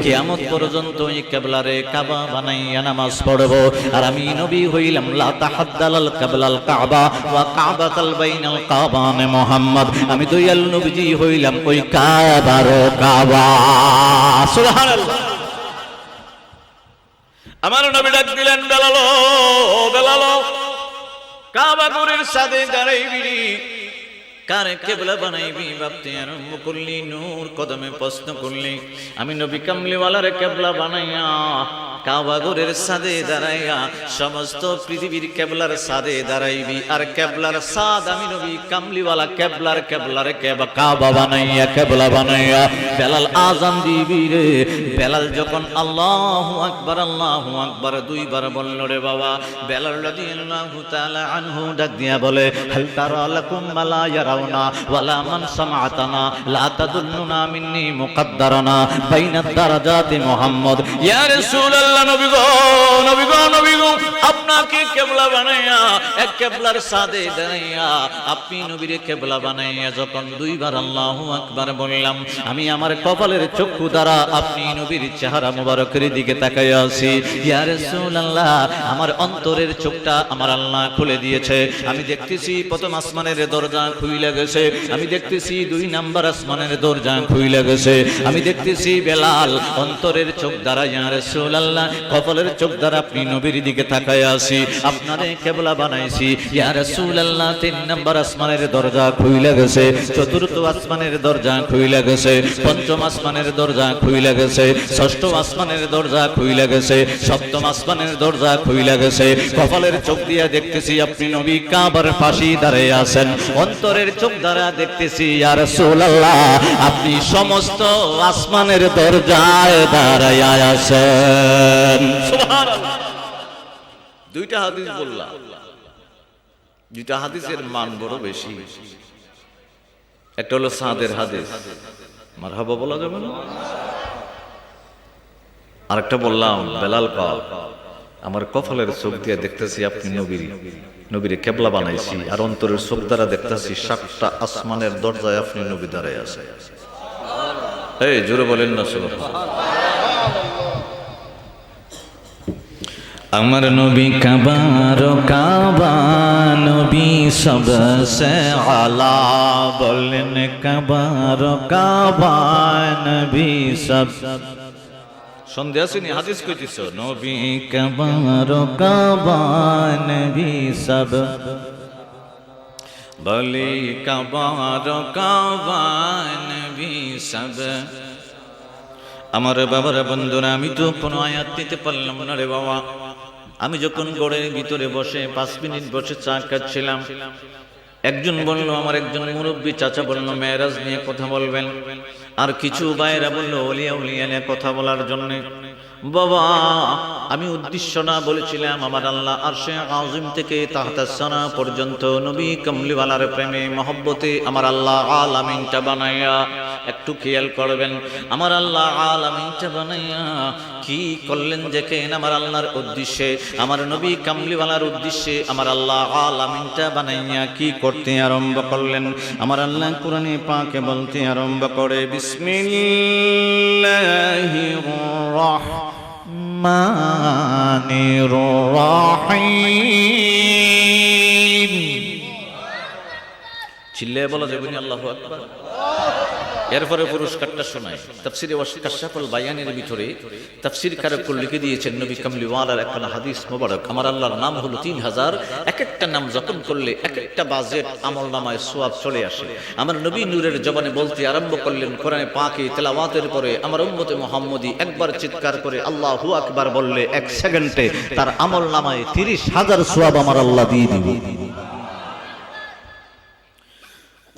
কিয়ামত পর্যন্ত ওই কিবলারে কাবা বানাইয়া নামাজ পড়ব। আর আমি নবী হইলাম, লা তাহাদ্দালাল কিবলাল কাবা ওয়া কাবাতাল বাইনাল কাবানে মুহাম্মদ, আমি দয়াল নবীজি হইলাম ওই কাবার কাবা। সুবহানাল্লাহ। আমার নবী ডাক দিলেন, বেলাল, বেলাল, কাবা ঘরের ছাদে দাঁড়াইবি, কারে কিবলা বানাইবি ভাবতে আরম্ভ করলি, নূর কদমে প্রশ্ন করলি। আমি নবী কামলিওয়ালার কিবলা বানাইয়া কাবা ঘরের ছাদে দাঁড়াইয়া সমস্ত পৃথিবীর কিবলার ছাদে দাঁড়াইবি, আর কিবলার ছাদ আমি নবী কামলিওয়ালা কিবলার কাবা বানাইয়া কিবলা বানাইয়া বেলাল আজান দিবি রে। বেলাল যখন আল্লাহু আকবার দুইবার বলল রে বাবা, বেলাল রাদিয়াল্লাহু তাআলা আনহু ডাক দিয়া বলে, হাল তারা লাকুম মালা ইয়ারাউনা ওয়ালা মান সামাতানা লা তাদুন্নুনা মিন্নি মুকদ্দারানা বাইনাদ দারাজাতি মুহাম্মদ। ইয়া রাসূলুল্লাহ, নবী গো, নবী গো, নবী গো, আপনাকে কিবলা বানাইয়া এক কিবলার ছাদে দাঁড়াইয়া আপনি নবীর কিবলা বানাইয়া যখন দুইবার আল্লাহু আকবার বললাম, আমি আমার কপালের চক্ষু দ্বারা আপনি নবীর চেহারা মুবারকের দিকে তাকাইয়া আছি। ইয়া রাসূলুল্লাহ, আমার অন্তরের চোখটা আমার আল্লাহ খুলে দিয়েছে। আমি দেখতেছি প্রথম আসমানের দরজা খুইলা গেছে, আমি দেখতেছি 2 নাম্বার আসমানের দরজা খুইলা গেছে, আমি দেখতেছি বেলাল অন্তরের চোখ দ্বারা, ইয়া রাসূলুল্লাহ, কপালের চোখ দ্বারা আপনি নবীর দিকে তাকাইয়া আছি, আপনারে কিবলা বানাইছি। ইয়া রাসূলুল্লাহ, 3 নাম্বার আসমানের দরজা খুইলা গেছে, চতুর্থ আসমানের দরজা খুইলা গেছে, পঞ্চম আসমানের দরজা খুইলা গেছে, ষষ্ঠ আসমানের দরজা খুইলা গেছে, সপ্তম আসমানের দরজা খুইলা গেছে। কপালের চোখ দিয়া দেখতেছি আপনি নবী কাবার পাশে দাঁড়িয়ে আছেন, অন্তরের চোখ দ্বারা দেখতেছি ইয়া রাসূলুল্লাহ, আপনি সমস্ত আসমানের দরজায় দাঁড়াইয়া আছেন। সুবহানাল্লাহ। 2টা হাদিস বললাম, 2টা হাদিসের মান বড় বেশি। একটা হলো সাদের হাদিস, মারহাবা বলা যাবে না? আরেকটা বললাম বেলাল পাক, আমার কপালের চোখ দিয়ে দেখতেছি আপনি নবীর কিবলা বানাইছি, আর অন্তরের চোখ দ্বারা দেখতেছি 7টা আসমানের দরজায় আপনি নবী দাঁড়ায় আছে। এই জোরে বলেন না সুবহানাল্লাহ। अमर नबी कबारो काबा नबी सबसे आला बोलन कबारो काबा नबी सब সন্দেহ আসেনি হাদিস কইতেছ নবী কবারো কাবা নবী সব বলি কবারো কাবা নবী সব আমার বাবার বন্ধুরা আমি তো কোনো আয়াত দিতে পারলাম না রে বাবা আমি যখন ঘরের ভিতরে বসে 5 মিনিট বসে চা খাচ্ছিলাম একজন বলল আমার একজন মুরব্বী চাচা বলল মেরাজ নিয়ে কথা বলবেন আর কিছু ভাইরা বলল ওলিয়া উলিয়া নিয়ে কথা বলার জন্য বাবা আমি উদ্দেশ্য না বলেছিলাম আমার আল্লাহ আরশে আযম থেকে তাহতাস সানা পর্যন্ত নবী কামলিওয়ালার প্রেমে মহব্বতে আমার আল্লাহ আলামিনটা বানায়া একটু খেয়াল করবেন আমার আল্লাহ আলামিনটা বানায়া কি করলেন দেখেন আমার আল্লাহর উদ্দেশ্যে আমার নবী কামলিওয়ালার উদ্দেশ্যে আমার আল্লাহ আলামিনটা বানাইয়া কি করতে আরম্ভ করলেন আমার আল্লাহ কোরআনে পাকে বলতে আরম্ভ করে বিসমিল্লাহির রাহমানির রাহিম চিল্লায়ে বলা যাবে না আল্লাহু আকবার এরপরে পুরস্কারটা শোনায় তাফসিরে কাশফুল বায়ানের ভিতরে তাফসীর কারক লিখে দিয়েছেন নবী কামলিওয়ালার একটা হাদিস মোবারক আমার আল্লাহর নাম হলো 3000 এক একটা নাম জপন করলে এক একটা বাজেট আমলনামায় সওয়াব চলে আসে আমার নবী নূরের জবানে বলতে আরম্ভ করলেন কোরআনে পাকে তেলাওয়াতের পরে আমার উম্মতে মুহাম্মদী একবার চিৎকার করে আল্লাহু আকবার বললে 1 সেকেন্ডে তার আমলনামায় 30000 সওয়াব আমার আল্লাহ দিয়ে দিবে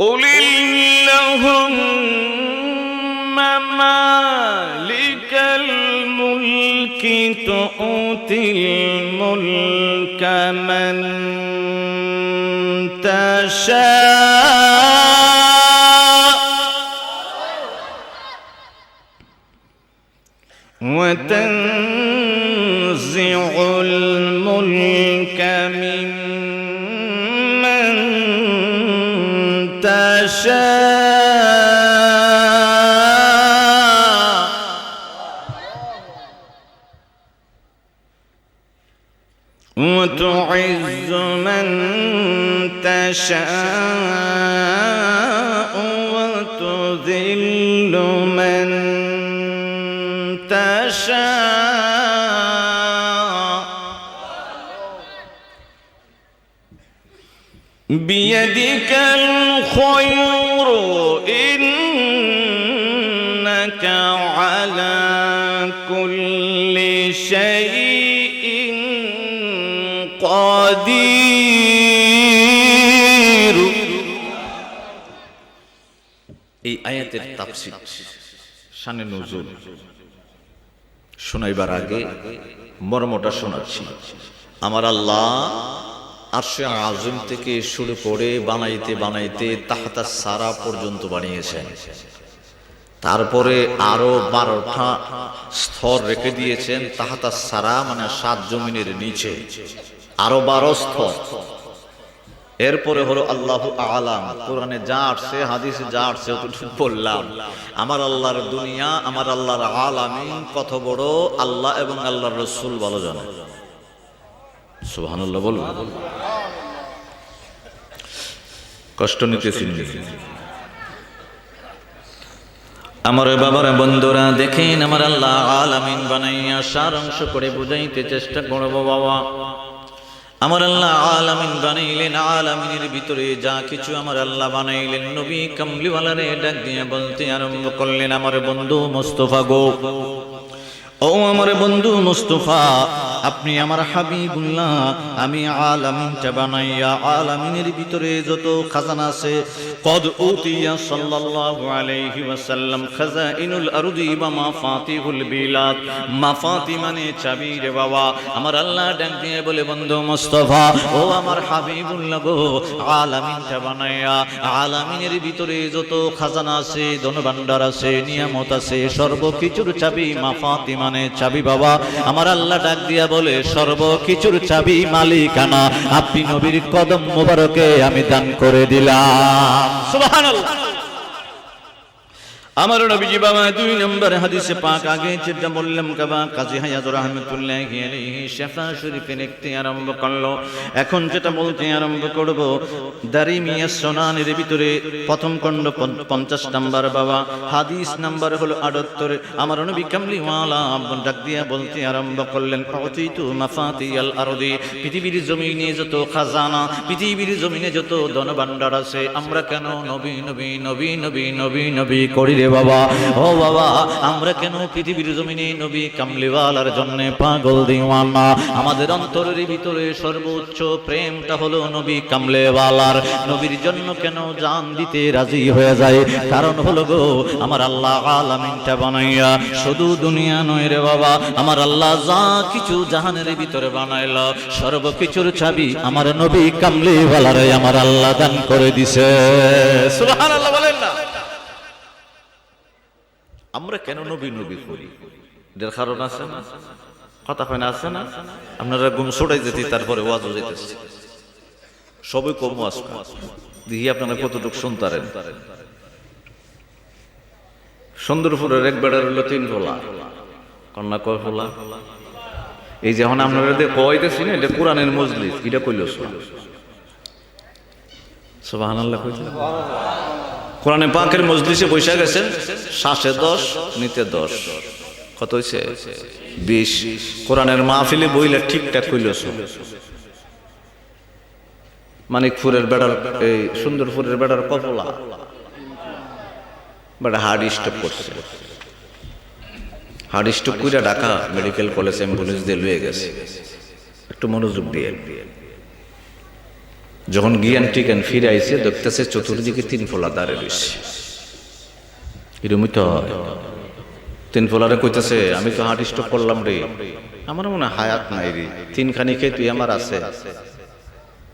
قل اللهم مالك الملك تؤتي الملك من تشاء وتنزع الملك ممن تشاء وتعز من تشاء وتذل من تشاء بيدك الخير إنك على كل شيء قدير এই আয়াতের তাফসীর শানে নুজুল শোনাইবার আগে মর্মটা শোনাচ্ছি আমার আল্লাহ আরশে আযম থেকে শুরু করে বানাইতে বানাইতে তাহতাস সারা পর্যন্ত বানিয়েছেন তারপরে আরো 12টা স্তর রেখে দিয়েছেন তাহতাস সারা মানে 7 জমিনের নিচে আরো 12 স্তর এরপরে হলো আল্লাহু আ'লাম কোরআনে যা আসছে হাদিসে যা আসছে ওটুকু বললাম আমার আল্লাহর দুনিয়া আমার আল্লাহর আলামিন কত বড় আল্লাহ এবং আল্লাহর রাসূল ভালো জানে সুবহানাল্লাহ বলুন কষ্ট নিতেছেন আমার বাবার বন্ধুরা দেখেন আমার আল্লাহ আলামিন বানাইয়া সারাংশ করে বুঝাইতে চেষ্টা করব বাবা আমার আল্লাহ আলামিন বানাইলেন আলামিনের ভিতরে যা কিছু আমার আল্লাহ বানাইলেন নবী কামলিওয়ালারে ডাক দিয়ে বলতে আরম্ভ করলেন আমার বন্ধু মুস্তাফা গো ও আমার বন্ধু মুস্তাফা আপনি আমার হাবিবুল্লাহ আমি আলামিনটা বানাইয়া আলামিনের ভিতরে যত খাজানা আছে কদ উতিয়া সাল্লাল্লাহু আলাইহি ওয়াসাল্লাম খাজাইনুল আরদি ওয়া মাফাতিহুল বিলাদ মাফাতি মানে চাবি রে বাবা আমার আল্লাহ ডাক দিয়ে বলে বন্ধু মুস্তাফা ও আমার হাবিবুল্লাহ গো আলামিনটা বানাইয়া আলামিনের ভিতরে যত খাজানা আছে ধনভাণ্ডার আছে নিয়ামত আছে সর্বকিছুর চাবি মাফাতি মানে চাবি বাবা আমার আল্লাহ ডাক দিয়া বলে সর্বকিছুর চাবি মালিকানা আপনি নবীর কদম মোবারকে আমি দান করে দিলাম সুবহানাল্লাহ আমার নবীজি বাবা 2 নম্বর হাদিসে পাক আগে যেটা বললাম কাবা কাজী হায়াত রাহমাতুল্লাহি আলাইহি শিফা শরীফের লিখতে আরম্ভ করলো। এখন যেটা বলতে আরম্ভ করব, দারিমিয়া সুনানের ভিতরে প্রথম খণ্ড 50 নম্বর বাবা হাদিস নাম্বার হলো 78। আমার নবী কামলিওয়ালা ডাক দিয়া বলতে আরম্ভ করলেন, অতীতু মাফাতিয়াল আরদি, পৃথিবীর জমিনে যত খাজানা, পৃথিবীর জমিনে যত ধনভাণ্ডার আছে, আমরা কেন নবী নবী নবী নবী নবী নবী করি রে বাবা। ও বাবা, আমরা কেন পৃথিবীর জমিনে নবী কামলিওয়ালার জন্য পাগল দিওয়ানা। আমাদের অন্তরের ভিতরে সর্বোচ্চ প্রেমটা হলো নবী কামলিওয়ালার। নবীর জন্য কেন জান দিতে রাজি হয়ে যায়, কারণ হলো গো আমার আল্লাহ আলামিনটা বানাইয়া শুধু দুনিয়া নয় রে বাবা, আমার আল্লাহ যা কিছু জাহানের ভিতরে বানাইলো সর্বকিছুর চাবি আমার নবী কামলিওয়ালারে আমার আল্লাহ দান করে দিছে। সুবহানাল্লাহ বলেন না। আমরা কেন নবী নবী করি, এর কারণ আছে না? কথা হয় না, আছে না? আপনারা ঘুম ছড়াই যেতে তারপরে ওয়াজও যেতেছে, সবই কম ওয়াজ দেখি আপনারা কতটুকু শুনতারেন। সুন্দরপুরের এক বেড়ার হলো 3 ফোলা, কন্যা কয় ফোলা? এই যে এখন আপনারা কইতেছি না, এটা কোরআনের মজলিস, এটা কইল সুবহানাল্লাহ। কোরআনে পাকের মজলিসে বসে গেছেন, শ্বাসে 10 নিতে 10, কত হয়েছে? 20। কোরআনের মাহফিলে বইলে ঠিকঠাক কইল। মানিকপুরের বেড়ার, এই সুন্দরপুরের বেড়ার কপলা বেড়া হার্ট স্ট্রোক করছে, হার্ট স্ট্রোক করে ঢাকা মেডিকেল কলেজ অ্যাম্বুলেন্স দিয়ে লয়ে গেছে। একটু মনোযোগ দিয়ে যখন জ্ঞান টিকেন ফিরে আইছে, দেখতেছে চতুর্দিকে 3 ফোলা দাঁড়ে রয়েছে। এরমই তো 3 ফোলারে কইতেছে, আমি তো হার্ট স্ট্রোক করলাম রে, আমার মনে হায়াত নাই রে, 3 খানি খেয়ে তুই আমার আছে,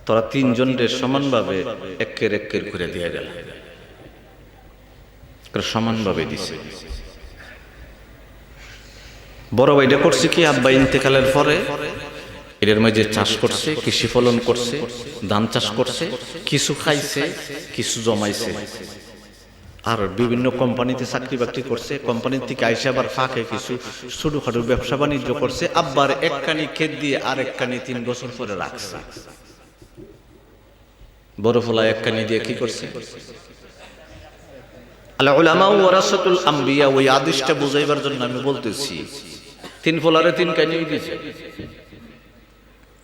তোরা 3 জনের সমানভাবে একের করে দিয়ে গেল, সমানভাবে দিছে। বড় ভাইটা করছে কি, আব্বা ইন্তেকালের পরে এর মাঝে চাষ করছে, কৃষি ফলন করছে, ধান চাষ করছে, কিছু খাইছে, কিছু জমাইছে, আর বিভিন্ন কোম্পানিতে চাকরি বাকরি করছে। কোম্পানির থেকে আইসে আবার ফাঁকে কিছু ছোটখাটো ব্যবসা বাণিজ্য করছে। আব্বার একখানি ক্ষেত দিয়ে আর একখানি 3 বছর পরে রাখছে। বড় ফলা একখানি দিয়ে কি করছে? আল উলামা ওয়ারাসাতুল আম্বিয়া, ওই আদেশটা বুঝাইবার জন্য আমি বলতেছি। 3 ফলারে 3 কানি দিয়েছে।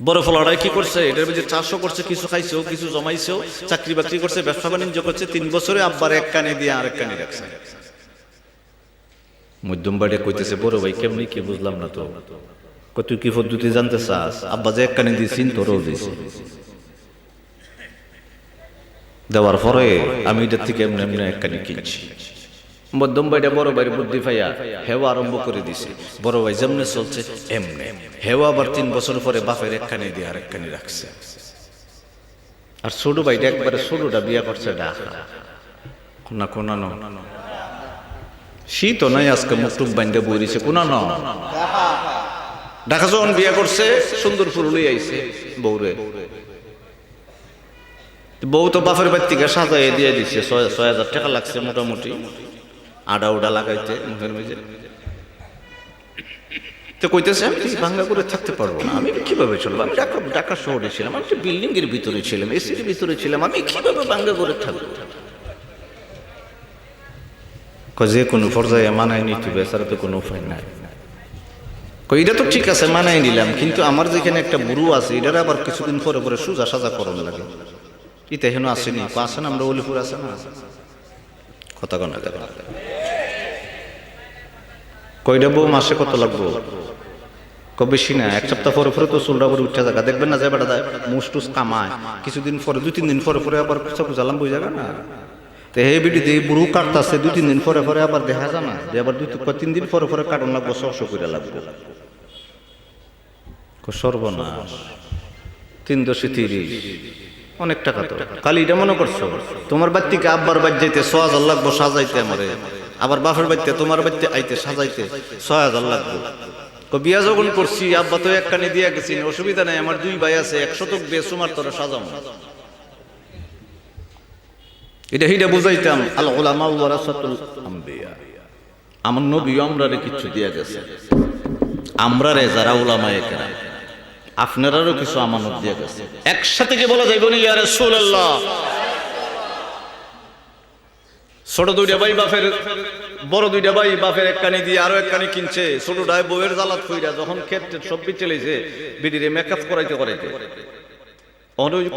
বড় ফলারাই কি করছে, এটার মধ্যে চাষও করছে, কিছু খাইছেও, কিছু জমাইছেও, চাকরি বাকরি করছে, ব্যবসা বাণিজ্য করছে। 3 বছরে আব্বার এক কানে দিয়ে আরেক কানে রাখছে। মধ্যম বাড়ি কইতেছে, বড় ভাই কেমনি কি বুঝলাম না তো, তুই কি পদ্ধতি জানতে চাস? আব্বা যে এক কানে দিয়েছিন তোরও দিয়েছে। দেওয়ার পরে আমি এটার থেকে এমনি এমনি এক কানে কিনছি। মধ্যম ভাইটা বড় ভাইয়ের বুদ্ধি পাইয়া হেওয়া আরম্ভ করে দিছে। বড় ভাই যেমনে চলছে এমনি হেওয়া আবার 3 বছর পরে বাপের একখানে দিয়ে আর একখানে রাখছে। আর ছোট ভাইটা একবারে ছোটটা বিয়া করছে ঢাকা, কোনা কোনানো শীত নাই, আজকে মুখটুক বান্ধে বই দিছে কোনানো ঢাকা। যখন বিয়া করছে সুন্দরপুর লই আইছে বউরে, বউ তো বাপের বাড়ি থেকে সাজাই দিয়ে দিছে। 6,000 টাকা লাগছে মোটামুটি আডা উডা লাগাইতে মুখের মেঝে। তো কইতেছে, আমি ভাঙ্গা করে থাকতে পারবো না, আমি কিভাবে চলবো? আমি ঢাকা শহরে ছিলাম, আমি একটা বিল্ডিং এর ভিতরে ছিলাম, এসির ভিতরে ছিলাম, আমি কিভাবে ভাঙ্গা করে থাকবো? যে কোনো পর্যায়ে মানায় নিতে হবে, এছাড়া তো কোনো উপায় নাই। এটা তো ঠিক আছে মানায় নিলাম, কিন্তু আমার যেখানে একটা বুড়ো আছে, এটার আবার কিছুদিন পরে পরে সোজা সাজা করণ লাগে। ইতে হেন আসেনি, আসেন আমরা অলিপুর আছে না, কথা কন কয়টা বউ মাসে কত লাগবো? বেশি না, 1 সপ্তাহ পরে পরে তো চুলটা পরে উঠে যাবে, দেখবেন না যে বেটা মুসটুস কামায়, কিছুদিন পরে 2-3 দিন পরে পরে আবার জ্বালাম বই যাবে না। তো হে বিটি দিয়ে বুড়ো কাটতেছে, 2-3 দিন পরে পরে আবার দেখা যায় না যে আবার 2-3 দিন পরে পরে কাটন লাগবো, 600 করে লাগবো। সর্বনাশ, 3 × 30 অনেক টাকা তো। খালি এটা মনে করছো তোমার বাড়িতে আব্বার বাড়ি যাইতে 6,000 লাগবো সাজাইতে, আমারে আবার বাপের বাড়িতে তোমার বাড়িতে আইতে সাজাইতে 6,000 লাগবো। বিয়া যখন করছি আব্বা তো একখানে দিয়া গেছি, অসুবিধা নাই, আমার 2 ভাই আছে, 1 শতক বেসুমার তোরা সাজাম। এটা বুঝাইতাম আল উলামা ওয়ারাসাতুল আম্বিয়া। আমার নবী আমরারে কিচ্ছু দিয়ে গেছে, আমরারে যারা উলামায়ে কেরাম আপনারারও কিছু আমানত দিয়ে গেছে। একসাথে কি বলা যাইব না ইয়া রাসূলুল্লাহ? ছোট দুইটা ভাই বাপের, বড় দুইটা ভাই বাপের এক কানি দিয়ে আরো এক কানি কিনছে, ছোটটায় বউয়ের জ্বালাত কইরা যখন ক্ষেত্রে সব চলেছে বিডিরে মেকআপ করাইতে করাইতে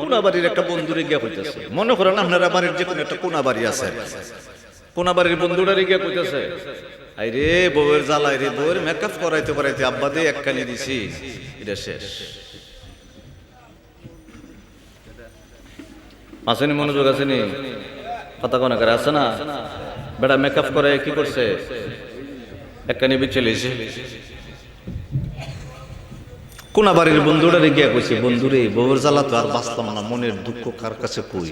কোনাবাড়ির একটা বন্ধুরে গিয়া কইতেছে, মনে করেন আপনারা বাড়ির যে কোনো একটা কোনাবাড়ি আছে, কোনাবাড়ির বন্ধুটারে গিয়া কইতেছে, আই রে বউয়ের জ্বালাই রে, বউয়ের মেকআপ করাইতে করাইতে আব্বা দিয়ে এক কানি দিছি, এটা শেষ। আসেনি মনোযোগ, আসেনি কথা কোনা করে আছে না? বেটা মেকআপ করে কি করছে, এক কানি বিচেলেছে। কোনাবাড়ির বন্ধুটারে গিয়া কইছে, বন্ধুরে বউয়ের জ্বালা তো আর বাঁচলাম না, মনের দুঃখ কার কাছে কই?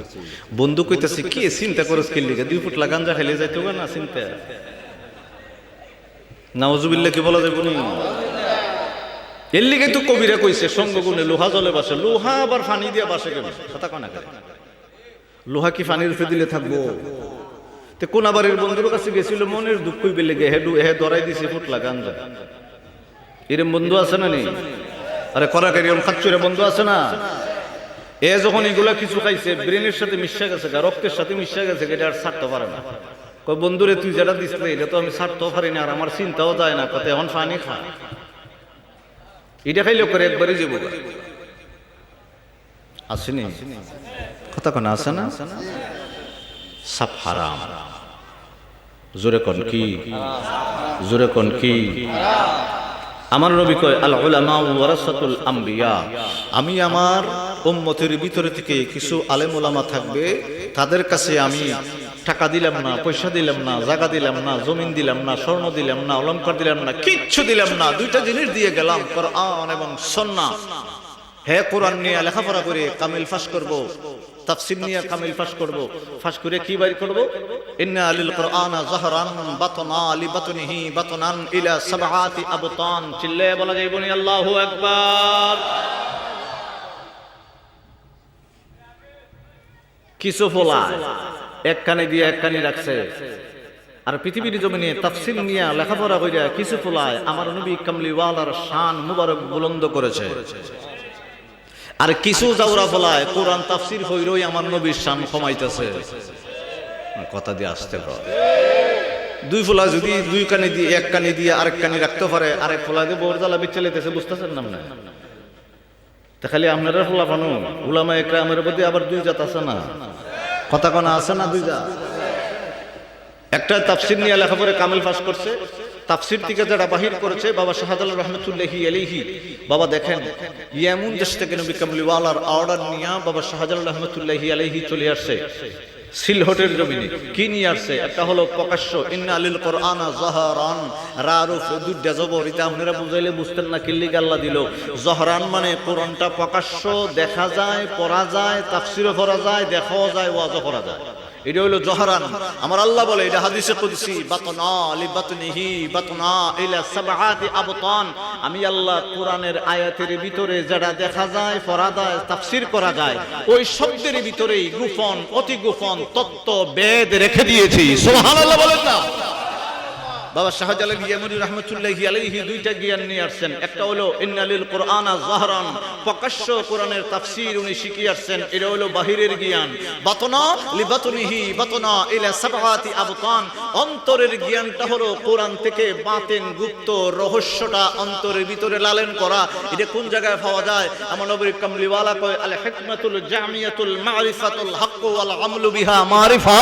বন্ধু কইতেছে, কি চিন্তা করছ কি লিগে? 2 ফুট গাঞ্জা খাইলে যাইতো না চিন্তা। নাউজুবিল্লাহ কি বলা যাবে না? এর লিগে তো কবিরা কইছে, সঙ্গ গুণে লোহা জলে বাসে, লোহা আবার ফানি দিয়া বাসে কেন? কথা কনা করে, লোহা কি ফানির উপরে দিলে থাকবো? তে কোনাবাড়ির বন্ধুর কাছে গেছিল, মনের দুঃখই বেলে গে হেডু হে ধরাই দিছে ফুটলা গাঞ্জা। এরম বন্ধু আছে না নেই? আরে করাকারি খাচ্চুরে বন্ধু আছে না? এ যখন এগুলা কিছু খাইছে, ব্রেনের সাথে মিশা গেছে, রক্তের সাথে মিশা গেছে, এটা আর ছাড়তে পারে না। কই বন্ধুরে তুই যেটা দিছিলে এটা তো আমি ছাড়তেও পারি না, আর আমার চিন্তাও যায় না, কত এখন পানি খা, এটা খাইলে করে একবারই যাবো। আসেনি কথা কোন আছে না? সব হারাম। জোরে কোন কি, জোরে কোন কি? আমার নবী কয়, আল উলামা ওয়ারাসাতুল আম্বিয়া, আমি আমার উম্মতের ভিতরে থেকে কিছু আলেম উলামা থাকবে, তাদের কাছে আমি টাকা দিলাম না, পয়সা দিলাম না, জায়গা দিলাম না, জমিন দিলাম না, স্বর্ণ দিলাম না, অলংকার দিলাম না, কিচ্ছু দিলাম না, দুইটা জিনিস দিয়ে গেলাম, কোরআন এবং সুন্নাহ। হে কোরআন নিয়ে লেখাপড়া করে কামিল পাস করব, তাফসীর নিয়ে কামিল পাস করব, পাস করে কি বাইর করব? ইন্না লিল কোরআনা যাহরান বাতনা লিবাতনিহি বাতনান ইলা সাবআতি আবতান। চিল্লায়ে বলা যাইব নি আল্লাহু আকবার? কিছু ফলা এক কানে দিয়ে এক কানে রাখছে, আর পৃথিবীর জমিনে তাফসীর নিয়ে লেখাপড়া কইরা কিছু ফলায় আমার নবী কামলিওয়ালার শান মুবারক বুলন্দ করেছে। আর কিছু জাউরা ফলায় কোরআন তাফসীর হইরই আমার নবীর শান কমাইতেছে। কথা দিয়ে আসতে পারে, দুই ফলা যদি দুই কানে দিয়ে এক কানে দিয়ে আরেক কানে রাখতে পারে, আরেক ফলা দিয়ে বউর জ্বালা বিচলেতেছে, বুঝতেছেন না? তা খালি আপনারা ফলা পানো, উলামা একরামের মধ্যে আবার দুই জাত আছে না? কথা কোনা আছে না? দুই জাত। একটা তাফসীর নিয়ে লেখাপড়া কামিল পাস করছে, তাফসীর থেকে যারা বাহির করেছে বাবা শাহজালাল রহমাতুল্লাহি আলাইহি। বাবা দেখেন, ইয়ামুন দেশ থেকে নবী কামলিওয়ালার অর্ডার নিয়ে বাবা শাহজালাল রহমাতুল্লাহি আলাইহি চলে আসছে সিলহটের জমিনে। কি নিয়ে আসছে? একটা হলো প্রকাশ্য, ইন্না লিল কোরআনা যাহরান, রারুফ দুইটা জবর, এটা আপনারা বুঝাইলে বুঝতেন না, কিল্লি আল্লাহ দিল। যাহরান মানে কোরআনটা প্রকাশ্য, দেখা যায়, পড়া যায়, তাফসীরও পড়া যায়, দেখাও যায়, ওয়াজও করা যায়, এটা হলো জহরান। আমার আল্লাহ বলে, এটা হাদিসে কুদসি, বাতনা লিবাতনিহি বাতনা ইলা সাবআতি আবতান। আমি আল্লাহ কোরআনের আয়াতের ভিতরে যেটা দেখা যায়, পড়া যায়, তাফসীর করা যায়, ওই শব্দের ভিতরেই গোপন, অতি গোপন তত্ত্ব বেদ রেখে দিয়েছি। সুবহানাল্লাহ বলেন না? বাবা শাহজালাল ইয়ামুনি রহমাতুল্লাহি আলাইহি দুইটা জ্ঞান নিয়ে আসছেন। একটা হলো ইন্না লিল কোরআনা যাহরান, প্রকাশ্য কোরআনের তাফসীর উনি শিখিয়ে আসছেন, এটা হলো বাহিরের জ্ঞান। বাতনা লিবাতনিহি বাতনা ইলা সাবআতি আবতান, অন্তরের জ্ঞানটা হলো কোরআন থেকে বাতেন গুপ্ত রহস্যটা অন্তরের ভিতরে লালন করা। এটা কোন জায়গায় পাওয়া যায়? আমার নবী কামলিওয়ালা কয়, আল হিকমাতুল জামিয়াতুল মারিফাতুল হক ওয়াল আমলু বিহা মারিফা।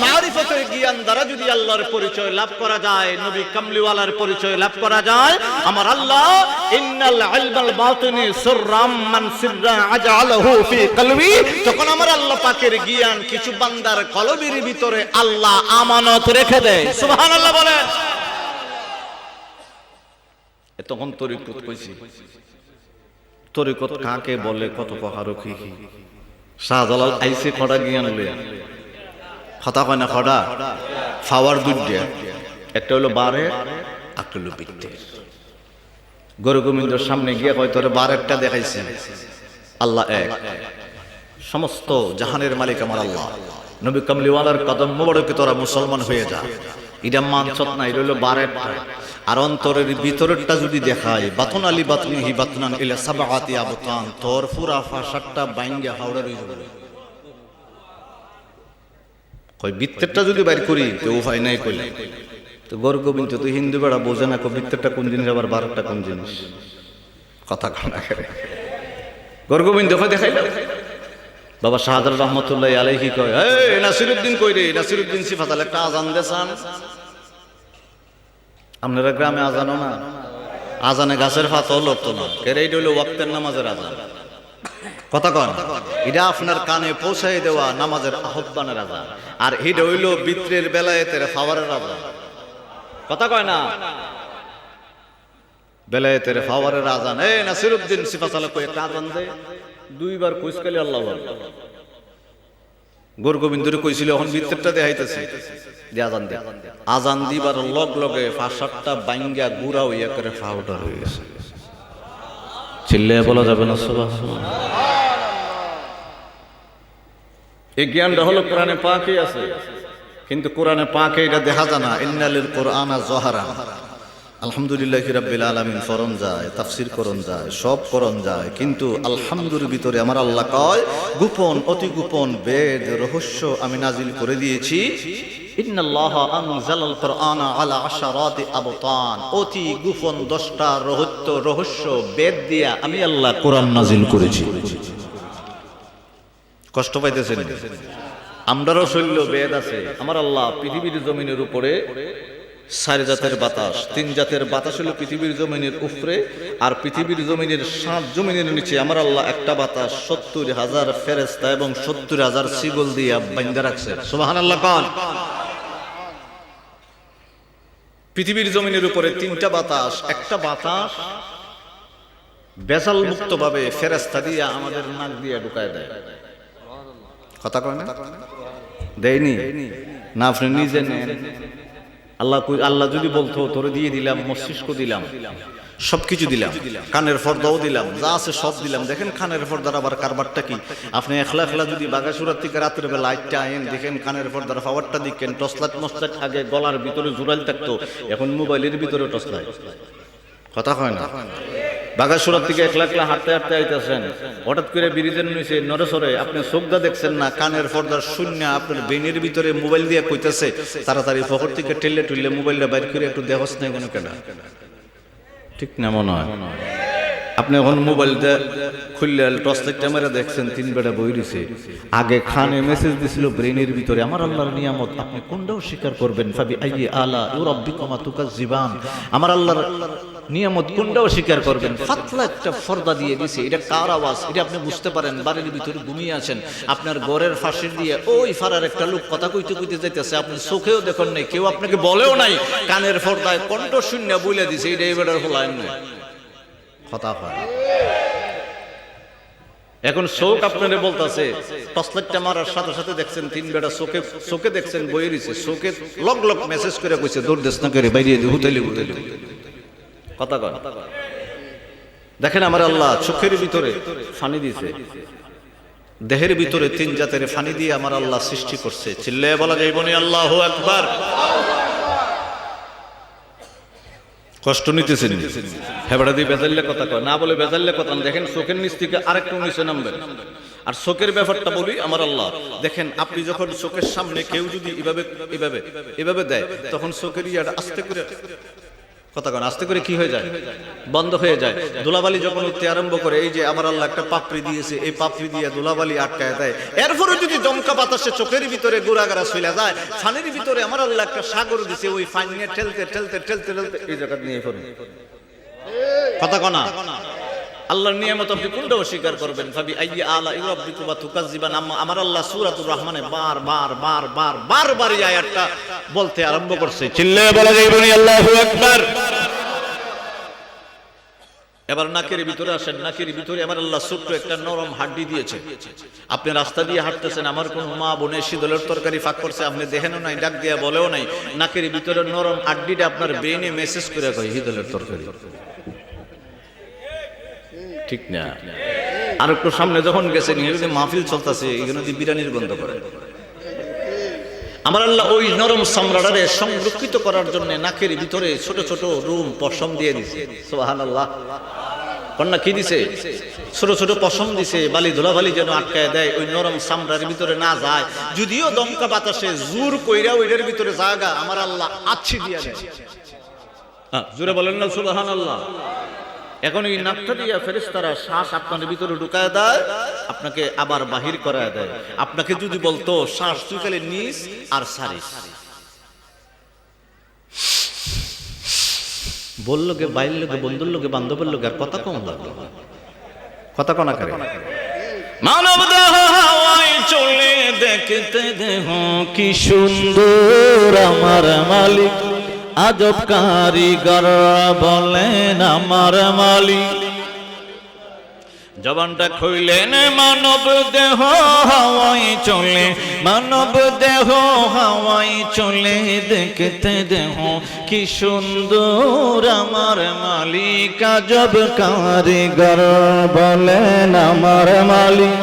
মারিফাতের জ্ঞান দ্বারা যদি আল্লাহর পরিচয় লাভ করা যায়, নবী কামলিওয়ালার পরিচয় লাভ করা যায়। আমার আল্লাহ ইন্নাল ইলমাল বাতিনি সিররাম মান সিররা আজআলাহু ফি কলবি, যখন আমার আল্লাহ পাকের জ্ঞান কিছু বান্দার কলবের ভিতরে আল্লাহ আমানত রেখে দেয়। সুবহানাল্লাহ বলেন। তখন তরিকত কইছি, তরিকত কাকে বলে, কত প্রকার কি কি। শাহজালাল আইসি খড়া জ্ঞান লইয়া, কথা কয় না? খড়া ফাওয়ার দুইটা, একটা হলো বারে, একটা হলো বিত্তের। গরু গোবিন্দর সামনে গিয়ে কয়, তোরে বারেরটা দেখাইছে, আল্লাহ এক, সমস্ত জাহানের মালিক আমার আল্লাহ। নবী কামলিওয়ালার কদম মোবারকে তোরা মুসলমান হয়ে যা। এটা মানছত না, এটা হলো বারেরটা। আর অন্তরের ভিতরেরটা যদি দেখায়, বাতন আলী বাতনিহি বাতনান ইলা সাবআতি আবতান, তোর পুরা ফাশাটটা বাইঙ্গা হাওড়া রই যাবে। কই ভিতরটা যদি বাইর করি তো উপায় নাই কইলে তো গর্গবিন্দ তো হিন্দু বেড়া বোঝে না, ভিতরটা কোন জিনিস আবার বারেরটা কোন জিনিস, কথা কানা করে গর্গবিন্দ দেখাইল। বাবা শাহাদাত রহমতুল্লাহ আলাইহি কয়, এই নাসিরউদ্দিন কই রে, নাসিরউদ্দিন সিফাতাল একটা আজান দেন। আপনারা গ্রামে আজানো না, আজানে গাছের পাতাও লড়তো না, কেন এইটা হইলো ওয়াক্তের নামাজের আজান, কথা কন। এটা আপনার কানে পৌঁছাই দেওয়া নামাজের আহ্বানের আজান, আর এটা হইলো বিত্রের বেলায়েতের ফাওয়ারের আজান, কথা কয় না, বেলায়েতের ফাওয়ারের আজান। এই নাসিরউদ্দিন সিফাতাল কই একটা আজান দে, দুইবার কইসকালি আল্লাহ গর্গবিন্দুরে কইছিল, এখন ভিতরটা দেখাইতেছে যে আজান দে। আজান দিবার লগ লগে ফাঁসারটা বাইঙ্গা গুড়া হইয়া করে ফাউডার হয়ে গেছে। চিল্লে বলা যাবে না সুবহানাল্লাহ। এই জ্ঞানটা হলো কোরআনে পাকে আছে, কিন্তু কোরআনে পাকে এটা দেখা যায় না। ইন্নালিল কোরআনা জহারা, আলহামদুলিল্লাহি রাব্বিল আলামিন ফরন যায়, তাফসীর করন যায়, সব করন যায়, কিন্তু আলহামদুর ভিতরে আমার আল্লাহ কয় গোপন অতি গোপন বেদ রহস্য আমি নাজিল করে দিয়েছি। ইন্নাল্লাহা আনজালাল কোরআনা আলা আশারাতি আবতান, অতি গোপন 10টা রহস্য বেদ দিয়া আমি আল্লাহ কোরআন নাজিল করেছি। কষ্ট পাইতেছেন? আমরারও শৈল্য বেদ আছে। আমার আল্লাহ পৃথিবীর জমিনের উপরে 4 জাতের বাতাস, 3 জাতের বাতাস হলো পৃথিবীর জমিনের উপরে, আর পৃথিবীর জমিনের 7 জমিনের নিচে আমার আল্লাহ একটা বাতাস 70,000 ফেরেশতা এবং 70,000 শিকল দিয়ে বাঁধা রাখছে। সুবহানাল্লাহ কোন। পৃথিবীর জমিনের উপরে 3টা বাতাস, একটা বাতাস বেজাল মুক্ত ভাবে ফেরেশতা দিয়ে আমাদের নাক দিয়ে ঢুকায় দেয়, কথা কয় না? দেয়নি না, আপনি নিজে নেন। আল্লাহ যদি বলতো তোরে দিয়ে দিলাম, মস্তিষ্ক দিলাম, সবকিছু দিলাম, কানের পর্দাও দিলাম, যা আছে সব দিলাম। দেখেন কানের পর্দার আবার কারবারটা কি, আপনি একলা যদি বাগাসুরার থেকে রাতের বেলা লাইটটা আইন দেখেন, কানের পর্দার পাওয়ারটা দেখেন, টসলাইট মসলাইট আগে গলার ভিতরে জুড়াইল থাকতো, এখন মোবাইলের ভিতরে টসলাইট, কথা হয় না? বাগাসুরার থেকে একলা হাঁটতে আইতেছেন, হঠাৎ করে ব্রিজের নিচে নড়েসরে আপনি চোখদা দেখছেন না, কানের পর্দার শূন্য আপনার বেনের ভিতরে মোবাইল দিয়ে কইতেছে, তাড়াতাড়ি পকেট থেকে ঠেললে মোবাইলটা বাইর করে একটু দেখছ না কেন, কেনা ঠিক না মনে হয়? আপনি এখন মোবাইলটা খুললে টর্চ লাইটটা মেরে দেখছেন 3 বেটা বই দিছে, আগে খানে মেসেজ দিছিল ব্রেনের ভিতরে, আমার আল্লাহর নিয়ামত আপনি কোনটাও স্বীকার করবেন, ফাবি আইয়ি আলা রাব্বিকুমা তুকাজ্জিবান, আমার আল্লাহর নিয়ামত কোনটাও স্বীকার করবেন। পাতলা একটা পর্দা দিয়ে দিছে, এটা কার আওয়াজ এটা আপনি বুঝতে পারেন, বাড়ির ভিতরে ঘুমিয়ে আছেন, আপনার ঘরের ফাঁসি দিয়ে ওই ফারার একটা লোক কথা কইতে যাইতেছে, আপনি চোখেও দেখেন নাই, কেউ আপনাকে বলেও নাই, কানের পর্দায় কণ্ঠ শূন্য বলে দিছে, এটা এই বেটার ফলায় নাই, কথা হয়। এখন চোখ আপনারে বলতেছে, টসলাইটটা মারার সাথে সাথে দেখছেন 3 বেটা চোখে দেখছেন বই রইছে, চোখে লগ মেসেজ করে কইছে দৌড় দেশ না করে বাইরে হুতাইলে কথা কয়। দেখেন আমার আল্লাহ চোখের ভিতরে ফানি দিয়েছে, দেহের ভিতরে 3 জাতের ফানি দিয়ে আমার আল্লাহ সৃষ্টি করছে। চিল্লায়ে বলা যাইব না আল্লাহু আকবার? কষ্ট নিতেছেন? হেবড়া দিয়ে বেজাল্লে কথা কয় না, বলে বেজাল্লে কথা না। দেখেন চোখের নিচ থেকে আরেকটু নিচে নামবে। আর চোখের ব্যাপারটা বলি, আমার আল্লাহ দেখেন, আপনি যখন চোখের সামনে কেউ যদি এভাবে দেয়, তখন চোখের ইয়াটা আস্তে করে, কথা কন, আস্তে করে কি হয়ে যায়? বন্ধ হয়ে যায়। ধুলাবালি যখন উঠতে আরম্ভ করে, এই যে আমার আল্লাহ একটা পাপড়ি দিয়েছে, এই পাপড়ি দিয়ে ধুলাবালি আটকায় দেয়। এরপরে যদি দমকা বাতাসে চোখের ভিতরে গুড়াগাড়া চলে যায়, ফানির ভিতরে আমার আল্লাহ একটা সাগর দিছে, ওই ফান নিয়ে ঠেলতে এই জায়গা নিয়ে পড়ে, কথা কনা। আল্লাহর নিয়ামত আপনি কোনটা অস্বীকার করবেন? ফাবি আইয়ি আলা রাব্বিকুমা তুকাজ্জিবান। আমার আল্লাহ সূরাতুর রহমানে বারবার এই আয়াতটা বলতে আরম্ভ করছে। চিল্লায়ে বলা যাইবে না আল্লাহু আকবার? এবার নাকের ভিতরে আসেন। নাকের ভিতরে আমার আল্লাহ ছোট্ট একটা নরম হাড্ডি দিয়েছে। আপনি রাস্তা দিয়ে হাঁটতেছেন, আমার কোন মা বোনে শীতলের তরকারি ফাঁক করছে, আপনি দেখেনও নাই, ডাক দিয়া বলেও নাই, নাকের ভিতরে নরম হাড্ডিটা আপনার ব্রেনে মেসেজ করে কয় শীতলের তরকারি, ঠিক না? আর একটু সামনে যখন গেছেন, মাহফিল চলতেছে, এখানে বিরিয়ানির গন্ধ করে। আমার আল্লাহ ওই নরম চামড়াটারে সংরক্ষিত করার জন্য নাকের ভিতরে ছোট ছোট রুম পশম দিয়ে দিছে। সুবহানাল্লাহ। কন্যা কি দিছে? ছোট ছোট পশম দিছে, বালি ধুলাবালি যেন আটকায় দেয়, ওই নরম চামড়ার ভিতরে না যায়। যদিও দমকা বাতাসে জোর কইরা ওইটার ভিতরে জায়গা আমার আল্লাহ আচ্ছি দিয়া দেয়। জোরে বলেন না সুবহানাল্লাহ। এখন এই নাকটা দিয়া ফেরেশতারা শ্বাস আপনার ভিতরে ঢুকায় দেয়, আপনাকে আবার বাহির করায় দেয়। আপনাকে যদি বলতো শ্বাস তুই খালি নিস আর সারিস, বললো গে বাইর লোকে, বন্ধুর লোকে, বান্ধবের লোকে, আর কথা কম লাগলো, কথা কনা করে। মানব দেহ হাওয়ায় চলে, দেখতে দেহ কি সুন্দর, আমার মালিক আজব কারিগর, বলেন আমার মালিক। জবানটা খুইলেন, মানব দেহ হাওয়ায় চলে, মানব দেহ হাওয়ায় চলে, দেখতে দেহ কি সুন্দর, আমার মালিক আজব কারিগর, বলেন আমার মালিক।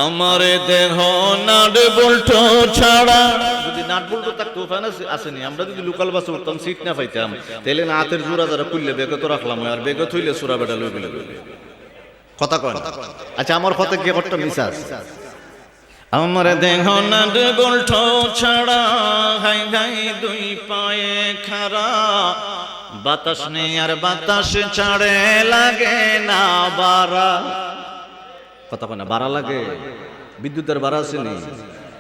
আমার দেহ নাট বল্টু ছাড়া, যদি নাট বল্টু থাকতো ওখানে আসেনি, আমরা যদি লোকাল বাসে উঠতাম সিট না পাইতাম, তাহলে না হাতের জোড়া যারা খুললে বেগে তো রাখলাম, আর বেগে থইলে সুরা বেটা লই বলে কথা কয়। আচ্ছা আমার কথা কি একটা মিসাজ। আমার দেহ নাট বল্টু ছাড়া, হাই হাই দুই পায়ে খাড়া, বাতাস নেই আর বাতাস ছাড়ে, লাগে না বাড়া। কথা কয় না, বাড়া লাগে। বিদ্যুতের বাড়া আসেনি,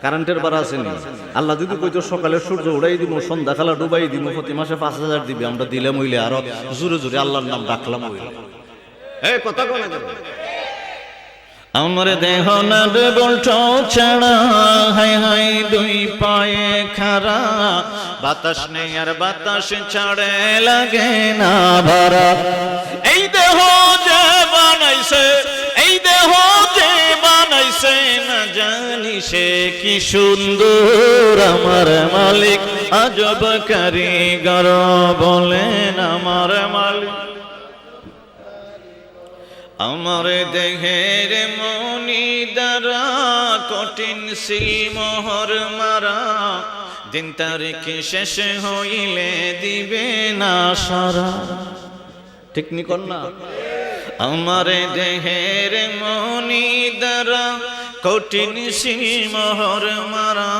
কারেন্টের বাড়া আসেনি। আল্লাহ যদি কইতো সকালে সূর্য উড়াই দিব, সন্ধ্যা খালা ডুবাই দিব, প্রতি মাসে 5,000 দিবে, আমরা দিলাম হইলে আরো জোরে জোরে আল্লাহর নাম ডাকলাম হইলে। এই কথা কয় না। আমার দেহ নাট বল্টু ছাড়া, হাই হাই দুই পায়ে খাড়া, বাতাস নেই আর বাতাস ছাড়ে, লাগে না ভাড়া। এই দেহ যে বানাইছে, এই দেহ যে বানাইছে, না জানি সে কি সুন্দর, আমার মালিক আজব কারিগর, বলেন আমার মালিক। আমার দেহের মনি দ্বারা কঠিন সিলমোহর মারা, দিন তারিখ শেষ হইলে দিবে না সারা। ঠিক নি কন্যা? আমার দেহের মনি দ্বারা কঠিন সিলমোহর মারা,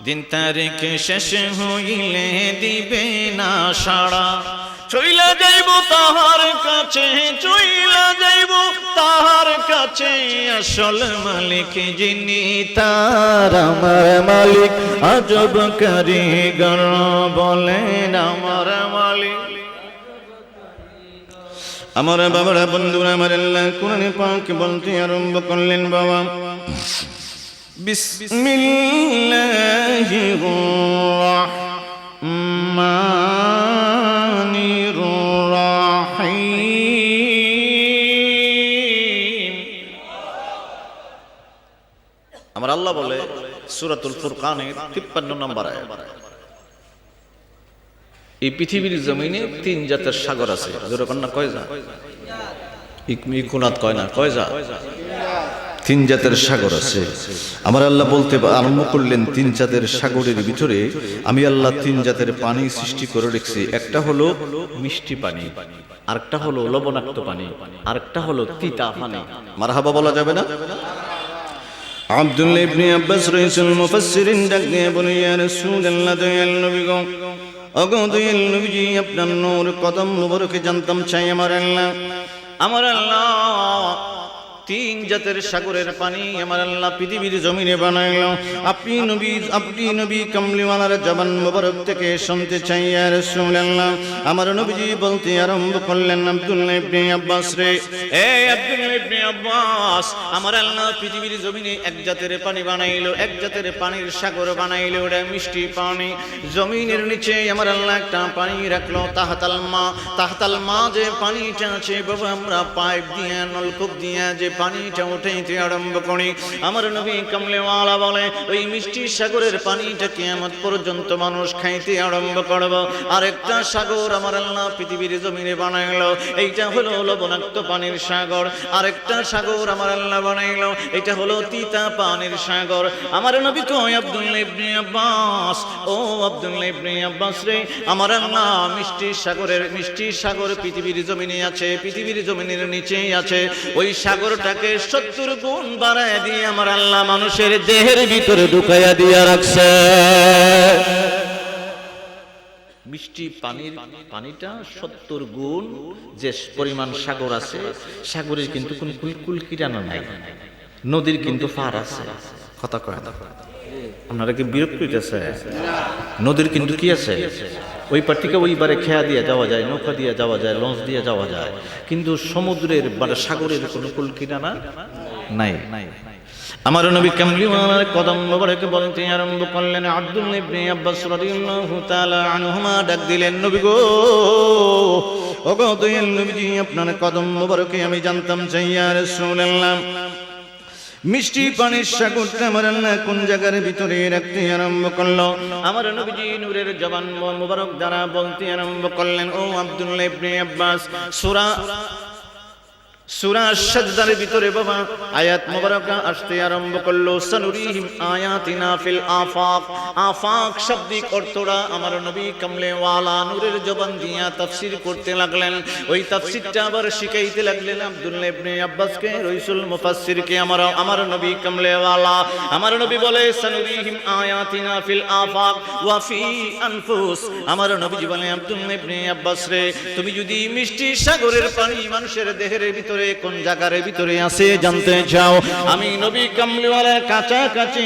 দিন তারিখ শেষ হইলে দিবে না সাড়া। চইলা যাইব তাহার কাছে, চইলা যাইব তাহার কাছে, আসল মালিক যিনি তার, আমার মালিক আজব কারিগর, বলেন আমার মালিক। আমার বাবারা, বন্ধুরা, আমার আল্লাহ কোরআনে পাক বলতে আরম্ভ করলেন, বাবা বিসমিল্লাহির রাহমানির রাহিম। আমার আল্লাহ বলে সূরাতুল ফুরকানের 53 নম্বর আয়াত, এই পৃথিবীর জমিনে 3 জাতের সাগর আছে। জোরে কন্যা কয় যা? ইকুনাত কয় না, কয় যা? 3 জাতের সাগর আছে। আমার আল্লাহ বলতে আরম্ভ করলেন, 3 জাতের সাগরের ভিতরে আমি আল্লাহ 3 জাতের পানি সৃষ্টি করে রেখেছি। একটা হলো মিষ্টি পানি, আরেকটা হলো লবণাক্ত পানি, আরেকটা হলো তিতা পানি। মারহাবা বলা যাবে না? আব্দুল্লাহ ইবনে আব্বাস রাইসুল মুফাসসিরিন ডাক দিয়ে বলে, ইয়া রাসূলুল্লাহ, দয়াল নবী গো, ওগো দয়াল নবীজি, আপনার নূর কদম মুবারকে জানতাম চাই। আমার আল্লাহ 3 জাতের সাগরের পানি আমার আল্লাহ পৃথিবীর জমিনে বানাইল। আপনি নবী কামলিওয়ালার জবান মুবারক থেকে শুনতে চাই, ইয়া রাসূলুল্লাহ। আমার নবীজি বলতে আরম্ভ করলেন, আব্দুল্লাহ ইবনে আব্বাস রে, এই আব্দুল্লাহ ইবনে আব্বাস, আমার আল্লাহ পৃথিবীর জমিনে 1 জাতের পানি বানাইলো, 1 জাতের পানির সাগর বানাইলো, ওটা মিষ্টি পানি। জমিনের নিচে আমার আল্লাহ একটা পানি রাখলো, তাহতাল মা। তাহতাল মা যে পানিটা আছে বাবা, আমরা পাইপ দিয়ে, নলকূপ দিয়ে যে পানিটা উঠাইতে আরম্ভ করি, আমার নবী কামলেওয়ালা বলে ওই মিষ্টি সাগরের পানিটা কিয়ামত পর্যন্ত মানুষ খাইতে আরম্ভ করব। আরেকটা সাগর আমার আল্লাহ পৃথিবীর জমিনে বানাইলো, এইটা হলো লবণাক্ত পানির সাগর। আরেকটা সাগর আমার আল্লাহ বানাইলো, এটা হলো তিতা পানির সাগর। আমার নবী কয় আব্দুল্লাহ ইবনে আব্বাস, ও আব্দুল্লাহ ইবনে আব্বাস রে, আমার আল্লাহ মিষ্টি সাগর পৃথিবীর জমিনে আছে, পৃথিবীর জমিনের নিচেই আছে। ওই সাগরটাকে 70 গুণ বাড়ায় দিয়ে আমার আল্লাহ মানুষের দেহের ভিতরে ঢুকাইয়া দিয়া রাখছে। মিষ্টি পানিটা 70 গুণ যে পরিমাণ সাগর আছে, সাগরের কিন্তু কোন কুল কিরানা নাই, নদীর কিন্তু পার আছে। কথা কয় না আপনারা কি বিরক্ত হইতেছে? নদীর কিন্তু কি আছে, ওই পার থেকে ওই বারে খেয়া দিয়ে যাওয়া যায়, নৌকা দিয়ে যাওয়া যায়, লঞ্চ দিয়ে যাওয়া যায়, কিন্তু সমুদ্রের মানে সাগরের কোনো কুল কিরানা নাই। আমার নবী কামলিওয়ালার কদম মোবারকে বলতে আরম্ভ করলেন। আব্দুল্লাহ ইবনে আব্বাস রাদিয়াল্লাহু তাআলা আনহুমা ডাক দিলেন, নবী গো, ওগো দয়াল নবীজি, আপনার কদম মোবারকে আমি জানতাম চাই ইয়া রাসূলুল্লাহ, মিষ্টি পানির সাগরটা আমার আল্লাহ কোন জায়গার ভিতরে রাখতে আরম্ভ করলো। আমার নবীজি নূরের জবান মোবারক দ্বারা বলতে আরম্ভ করলেন, ও আব্দুল্লাহ ইবনে আব্বাস, সূরা সাজদার ভিতরে বাবা আয়াত মোবারকা আসতে আরম্ভ করলো। সানুরিহিম আয়াতিনা ফিল আফাক। আফাক শাব্দিক অর্থটা আমার নবী কামলেওয়ালা নূরের জবান দিয়া তাফসীর করতে লাগলেন। ওই তাফসীরটা আবার শিখাইতে লাগলেন আব্দুল্লাহ ইবনে আব্বাসকে, রাসূল মুফাসসিরকে। আমার নবী কামলেওয়ালা, আমার নবী বলে সানুরিহিম আয়াতিনা ফিল আফাক ওয়া ফি আনফুস। আমার নবী বলে আব্দুল্লাহ ইবনে আব্বাস রে, তুমি যদি মিষ্টি সাগরের পানি মানুষের দেহের ভিতরে কোন জায়গার ভিতরে আছে জানতে চাও, আমি নবী কামলিওয়ালার কাছাকাছি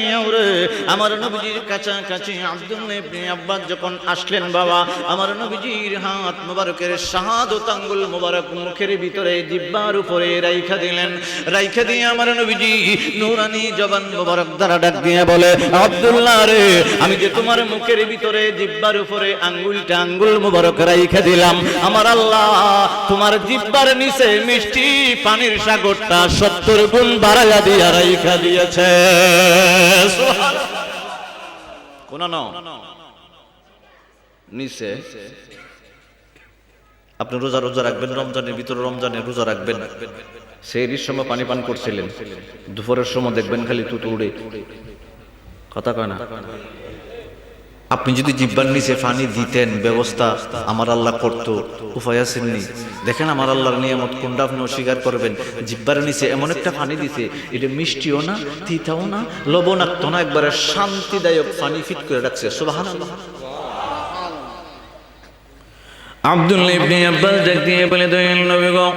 আমার নবীজির কাছাকাছি আব্দুল্লাহ ইবনে আব্বাস যখন আসলেন বাবা, আমার নবীজির হাত মোবারকের শাহাদাত আঙ্গুল মোবারক মুখের ভিতরে জিহ্বার উপরে রাইখা দিলেন। রাইখা দিয়ে আমার নবীজি নূরানি জবান মোবারক দ্বারা ডাক দিয়ে বলে, আব্দুল্লাহ রে, আমি যে তোমার মুখের ভিতরে জিহ্বার উপরে আঙ্গুল মোবারক রাইখা দিলাম, আমার আল্লাহ তোমার জিহ্বার নিচে মিষ্টি পানির সাগরটা 70 গুণ বাড়াইয়া দিয়া রাইখা দিয়েছে। কোন নিচে আপনি রোজা রাখবেন, রমজানের ভিতরে রমজানের রোজা রাখবেন, সেহরির সময় পানি পান করছিলেন, দুপুরের সময় দেখবেন খালি তুতু উড়ে। কথা কয় না? আপনি যদি জিহ্বার নিচে পানি দিতেন, ব্যবস্থা আমার আল্লাহ করতো, উপায় আসেননি। দেখেন আমার আল্লাহর নিয়ামত কোনটা আপনি অস্বীকার করবেন। জিহ্বার নিচে এমন একটা পানি দিতে, এটা মিষ্টিও না, তিতাও না, লবণাক্ত না, একবারে শান্তিদায়ক পানি ফিট করে রাখছে। সুবহানাল্লাহ। আব্দুল্লাহ ইবনে আব্বাস ডাক দিয়ে বলে, দয়াল নবী গো,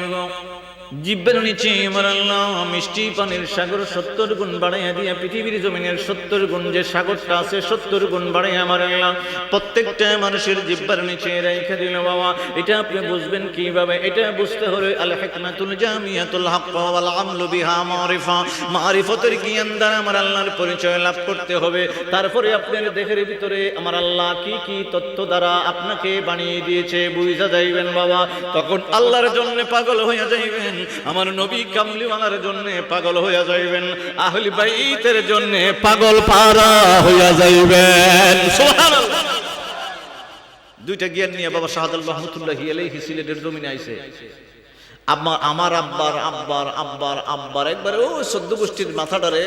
জিহ্বার নিচে আমার আল্লাহ মিষ্টি পানির সাগর 70 গুণ বাড়াইয়া দিয়া পৃথিবীর জমিনের 70 গুণ যে সাগরটা আছে 70 গুণ বাড়াইয়া আমার আল্লাহ প্রত্যেকটা মানুষের জিহ্বার নিচে রাইখা দিল। বাবা, এটা আপনি বুঝবেন কিভাবে? এটা বুঝতে হলে আল হিকমাতুল জামিয়াতুল হক ওয়াল আমলু বিহা মারিফা, মারিফতের জ্ঞান দ্বারা আমার আল্লাহর পরিচয় লাভ করতে হবে। তারপরে আপনার দেহের ভিতরে আমার আল্লাহ কি কি তত্ত্ব দ্বারা আপনাকে বানিয়ে দিয়েছে বুঝা যাইবেন বাবা। তখন আল্লাহর জন্য পাগল হয়ে যাইবেন, আমার নবী কামলিওয়ালার জন্য পাগল হইয়া যাইবেন, আহলে বাইতের জন্য পাগল পারা হইয়া যাইবেন। সুবহানাল্লাহ। দুইটা জ্ঞান নিয়ে বাবা শাহাদাত রহমাতুল্লাহি আলাইহি সিলেটের জমিনে আইছে। আমার আব্বার একবারে ও 14 গোষ্ঠীর মাথাটারে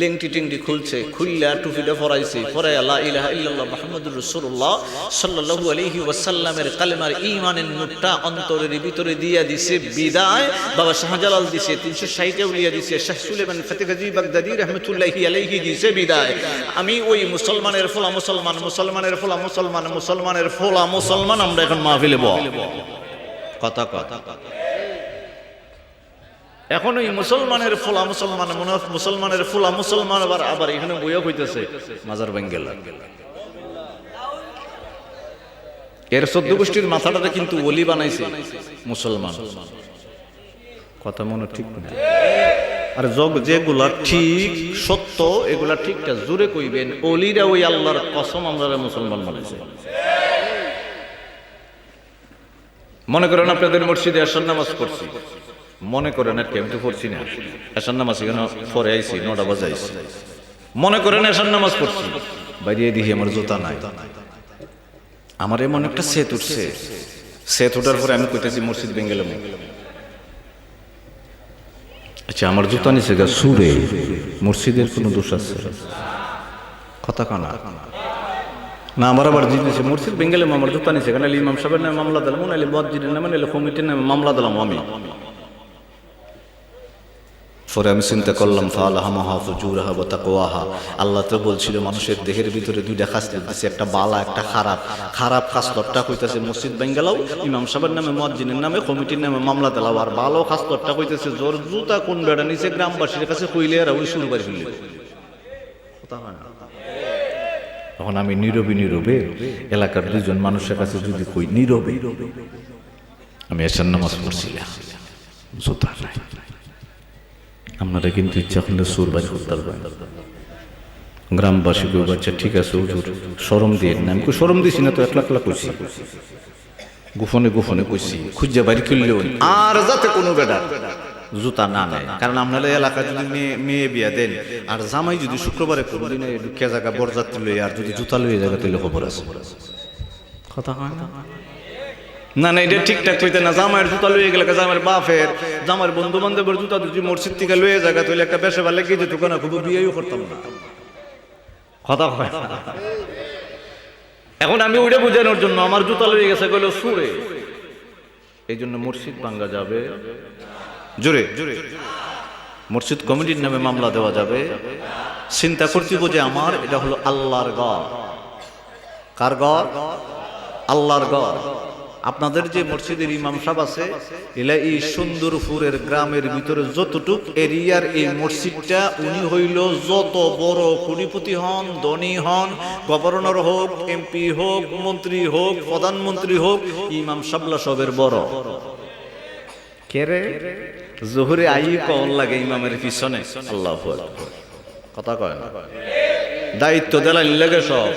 লেংটি টেংটি খুলছে, খুললা টুপিটা পরাইছে, পরাইয়া লা ইলাহা ইল্লাল্লাহ মুহাম্মাদুর রাসূলুল্লাহ সাল্লাল্লাহু আলাইহি ওয়াসাল্লামের কালেমার ঈমানের নূরটা অন্তরের ভিতরে দিয়া দিছে বিদায়। বাবা শাহজালাল দিছে, 360 আউলিয়া দিছে, শাহ সুলেমান ফতেগাজী বাগদাদী রাহমাতুল্লাহি আলাইহি দিছে বিদায়। আমি ওই মুসলমানের ফোলা মুসলমান আমরা এখন মাহফিলে কথা এখন ওই মুসলমানের ফোলা মুসলমান আবার এখানে বইয়া হইতেছে মাজার বেঙ্গেল। এর 14 গোষ্ঠীর মাথাটাতে কিন্তু ওলি বানাইছে মুসলমান। কথা মনে ঠিক না? আর যেগুলা ঠিক সত্য এগুলা ঠিকটা জোরে কইবেন, ওলিরা ওই আল্লাহর কসম আমরা মুসলমান বানাইছে। মনে করেন আপনাদের মসজিদে আসর নামাজ পড়ছি, মনে করেন আর কি আমি তো পড়ছি না, এশার নামাজ এখানে পরে আইছি 9টা বাজে আইছি, মনে করেন এশার নামাজ পড়ছি, বাইরে দেখি আমার জুতা নাই। আমার এমন একটা সেত উঠছে, সেত উঠার পরে আমি কইতেছি মসজিদ ভেঙে গেলাম। আচ্ছা আমার জুতা নিচে গা সুরে, মসজিদের কোনো দোষ আছে? কথা কানা না, আমার আবার জিনিস মসজিদ ভেঙে গেলাম, আমার জুতা নিচে, কারণ ইমাম সাহেবের নামে মামলা দিলাম, নাহলে মসজিদের নামে, নাহলে কমিটির নামে মামলা দিলাম আমি। পরে আমি চিন্তা করলাম ফালাহামাহা ফুজুরাহা ওয়া তাকওয়াহা, আল্লাহ তো বলছিল মানুষের দেহের ভিতরে দুইটা খাসলত আছে, একটা বালা একটা খারাপ। খারাপ খাসলতটা কইতাছে মসজিদ ভাঙ্গালাও, ইমাম সাহেবের নামে মুয়াজ্জিনের নামে কমিটির নামে মামলা দিলাও, আর ভালো খাসলতটা কইতাছে জোর জুতা কোন বেড়া নিচে গ্রামবাসীর কাছে কইলে আর ওই শুরু করে ফেললে। তখন আমি নীরবে এলাকার দুইজন মানুষের কাছে যদি কই নীরবে আমি এশার নামাজ পড়ছিলাম, জুতা নাই। আপনারা কিন্তু ইচ্ছা করলে সুর বাড়ি করতে পারবেন। গ্রামবাসী কেউ বাচ্চা ঠিক আছে হুজুর শরম দিয়ে না, আমি শরম দিছি না তো, একলা কইছি, গোপনে কইছি, খুঁজে বাড়ি খুললেও আর যাতে কোনো বেড়া জুতা না নেয়। কারণ আপনারা এলাকায় যদি মেয়ে বিয়া দেন আর জামাই যদি শুক্রবারে কোনদিনে ঢুকিয়া জায়গা বরযাত্রী লই আর যদি জুতা লইয়া জায়গা তাহলে খবর আছে। কথা হয় না, না এটা ঠিকঠাক কইতে না। জামাইয়ের জুতা লইয়ে গেলে জামাইয়ের বাপের, জামাইয়ের বন্ধু বান্ধবের জুতা যদি মসজিদ থেকে লইয়ে জায়গা তাহলে একটা বেশে ভালো লেগে যেত, কেন খুব বিয়েও করতাম না। কথা হয়। এখন আমি ওইটা বুঝানোর জন্য আমার জুতা লইয়ে গেছে গেল সুরে, এই জন্য মসজিদ ভাঙ্গা যাবে জোরে, মসজিদ কমিটির নামে মামলা দেওয়া যাবে। চিন্তা করতে যে আমার এটা হলো আল্লাহর ঘর। কার ঘর? আল্লাহর ঘর। আপনাদের যে মসজিদের ইমাম সাহেব আছে, এলা এই সুন্দরপুরের গ্রামের ভিতরে যতটুক এরিয়ার এই মসজিদটা, উনি হইল যত বড় কোটিপতি হন, ধনী হন, গভর্নর হোক, এমপি হোক, মন্ত্রী হোক, প্রধানমন্ত্রী হোক, ইমাম সাহেবলা সবের বড়। কেরে জোহরে আই কল লাগে ইমামের পিছনে, আল্লাহু আকবার। কথা কয় না, দায়িত্ব দেলাইন লাগে সব,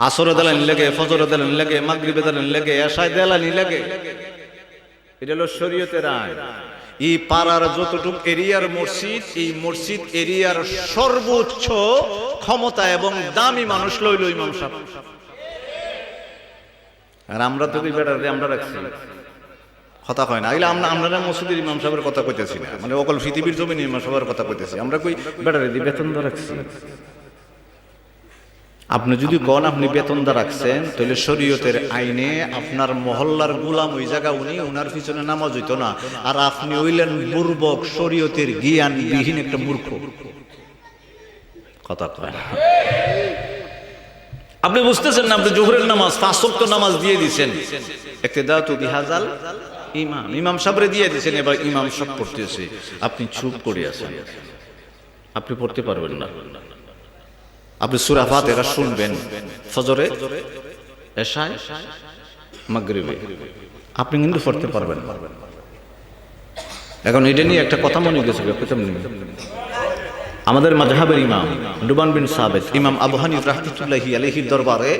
আসরে দেলানি লাগে, ফজরে দেলানি লাগে, মাগরিবে দেলানি লাগে, এশায় দেলানি লাগে। এটা হলো শরীয়তের আইন। এই পাড়ার যতটুক এরিয়ার মসজিদ, এই মসজিদ এরিয়ার সর্বোচ্চ ক্ষমতা এবং দামি মানুষ লইল ইমাম সাহেব। আর আমরা তো বেটারে আমরা রাখছি, কথা কয় না। এগুলো আমরা মসজিদের ইমাম সাহেবের কথা কইতেছি না, মানে অকল পৃথিবীর জমিন ইমাম সাহেবের কথা কইতেছি। আমরা কই বেটারে দিয়ে বেতন দিয়ে রাখছি। আপনি যদি কোন আপনি বেতনদা রাখছেন, তাহলে শরীয়তের আইনে আপনার মহল্লার গোলাম ওই জায়গা, উনি ওনার পিছনে নামাজ হইতো না, আর আপনি হইলেন বুর্বক, শরীয়তের জ্ঞানবিহীন একটা মূর্খ। কথা কয় না। আপনি বুঝতেছেন না, আপনি জোহরের নামাজ 5 ওয়াক্ত নামাজ দিয়ে দিয়েছেন, ইক্তিদাতু বিহাজাল ইমাম, ইমাম সাহেবরে দিয়ে দিয়েছেন, এবার ইমাম সাহেব পড়তেছে, আপনি চুপ করে আছেন, আপনি পড়তে পারবেন না। আপনি সূরা ফাতিহা শুনবেন ফজরে, এশায়, মাগরিবে, আপনি কিন্তু পড়তে পারবেন না। এখন এটা নিয়ে একটা কথা মনে গেছে, আমাদের মাযহাবের ইমাম নুমান বিন সাবিত, ইমাম আবু হানিফা রাহমাতুল্লাহি আলাইহির দরবারে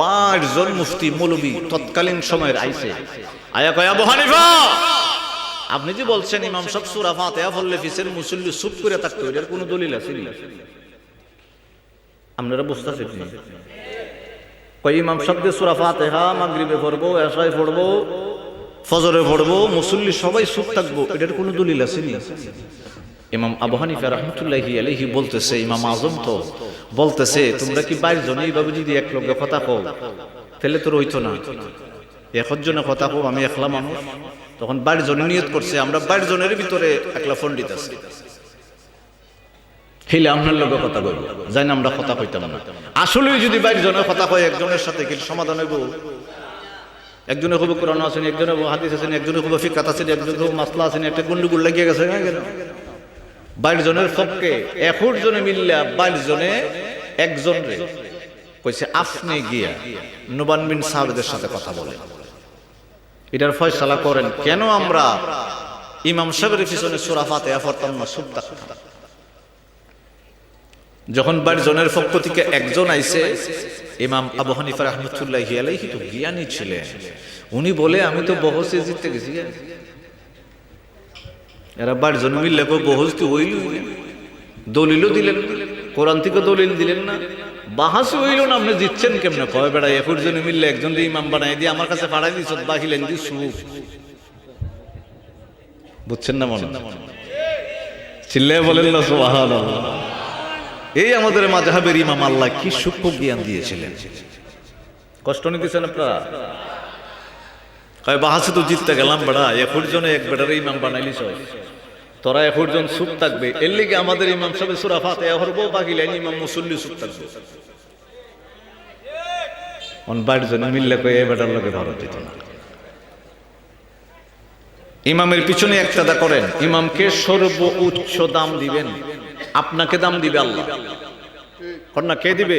22 জন মুফতি মৌলবী তৎকালীন সময়ের আইছে, আয়া কয় আবু হানিফা, আপনি যে বলছেন ইমাম সাহেব সূরা ফাতিহা পড়লে ফিসের মুসল্লি চুপ করে থাকতো, এর কোনো দলিল আছে না? আপনারা বুঝতেছেন না? কই ইমাম সাহেব সূরা ফাতিহা মাগরিবে পড়বো, এশায় পড়বো, ফজরে পড়বো, মুসল্লি সবাই চুপ থাকবো, এটার কোনো দলিল আছে না? ইমাম আবু হানিফা রাহমাতুল্লাহি আলাইহি বলতেছে, ইমাম আজম তো বলতেছে, তোমরা কি 22 জন এইভাবে যদি এক লগে কথা কও তাহলে তো হইতো না, 1 জনে কথা কও, আমি একলা মানুষ। তখন 22 জনে নিয়ত করছে, আমরা 22 জনের ভিতরে একলা পণ্ডিত আছে, হেলে আপনার লগে কথা কইব, জানি না আমরা কথা কইতাম না। আসলে যদি 22 জনের কথা কয়, একজনের সাথে কি সমাধান হইব? একজনে কইব কোরআন আছে, একজনে হাদিস আছে, একজনে কইব ফিকহ আছে, একজনে কইব মাসলা আছে, একটা গন্ডগোল লাগিয়ে গেছে। 22 জনের পক্ষে 21 জনে মিললা 22 জনে একজন রে কইছে, আপনি গিয়া নুমান বিন সাবিতের সাথে কথা বলেন, এটার ফয়সালা করেন, কেন আমরা ইমাম সাহেবের পিছনে সূরা ফাতিহা পড়তাম না, চুপ থাকতাম। যখন 22 জনের পক্ষ থেকে একজন আইছে, ইমাম আবু হানিফা রাহমাতুল্লাহি আলাইহি তো জ্ঞানী ছিলেন, উনি বলে, আমি তো বহসে জিততে গেছি, এরা 12 জন মিললে বহুস্তি হইল, দলিলও দিলেন, কোরআন থেকে দলিল দিলেন না, বাহাসি হইল না, আপনি জিতছেন কেমনে? কয় বেড়া 21 জন মিললে একজন দিয়ে ইমাম বানাই দিয়ে আমার কাছে পাঠাই দিস, বাহিলেন দি সুখ, বুঝছেন না মনে? চিল্লে বলেন না সুবহানাল্লাহ। এই আমাদের মাযহাবের ইমাম আল্লাহ কি সূক্ষ্ম জ্ঞান দিয়েছিলেন, কষ্ট নিতেছেন আপনারা? কয় বাহাসি তো জিততে গেলাম বেড়া, 21 জনে এক বেটারে ইমাম বানাইলিস, তোরা 21 জন চুপ থাকবে, এর লিগে আমাদের ইমাম সাহেব সূরা ফাতিহা পড়বো, বাকি লাইন ইমাম মুসল্লি চুপ থাকবে। 12 জন মিললে কয় এই বেটার লোকে ভারত দিত না। ইমামের পিছনে একটাদা করেন, ইমামকে সর্বোচ্চ দাম দিবেন, আপনাকে দাম দিবে আল্লাহ, না কে দিবে?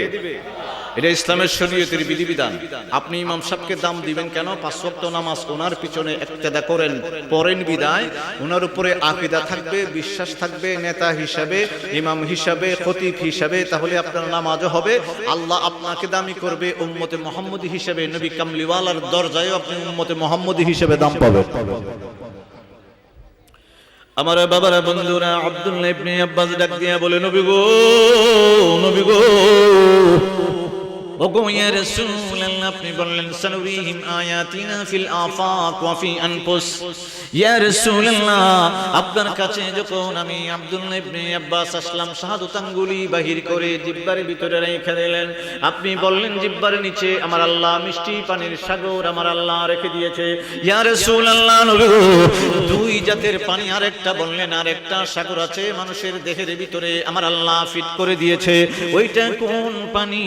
এটা ইসলামের শরীয়তের বিধিবিধান। আপনি ইমাম সাহেবকে দাম দিবেন কেন? 5 ওয়াক্ত নামাজ ওনার পিছনে ইক্তেদা করেন, পড়েন বিদায় ওনার উপরে আকীদা থাকবে, বিশ্বাস থাকবে, নেতা হিসাবে, ইমাম হিসাবে, খতিব হিসাবে, তাহলে আপনার নামাজও হবে, আল্লাহ আপনাকে দামি করবে উম্মতে মুহাম্মদী হিসাবে, নবী কামলিওয়ালার দরজায়ও আপনি উম্মতে মুহাম্মদী হিসাবে দাম পাবেন। আমার বাবারা, বন্ধুরা, আব্দুল্লাহ ইবনে আব্বাস ডাক দিয়া বলে, নবী গো, নবী গো, ওগো ইয়া রাসূলুল্লাহ, আপনি বললেন সানুরিহিম আয়াতিনা ফিল আফাক ওয়া ফি আনফুস। ইয়া রাসূলুল্লাহ, আপনার কাছে যখন আমি আব্দুল্লাহ ইবনে আব্বাস আসলাম, শাহাদাত আঙ্গুলি বাহির করে জিহ্বার ভিতরে রেখে দিলেন, আপনি বললেন জিহ্বার নিচে আমার আল্লাহ মিষ্টি পানির সাগর আমার আল্লাহ রেখে দিয়েছে। ইয়া রাসূলুল্লাহ, নবী গো, 2 জাতের পানি, আরেকটা বললেন আরেকটা সাগর আছে মানুষের দেহের ভিতরে আমার আল্লাহ ফিট করে দিয়েছে, ওইটা কোন পানি?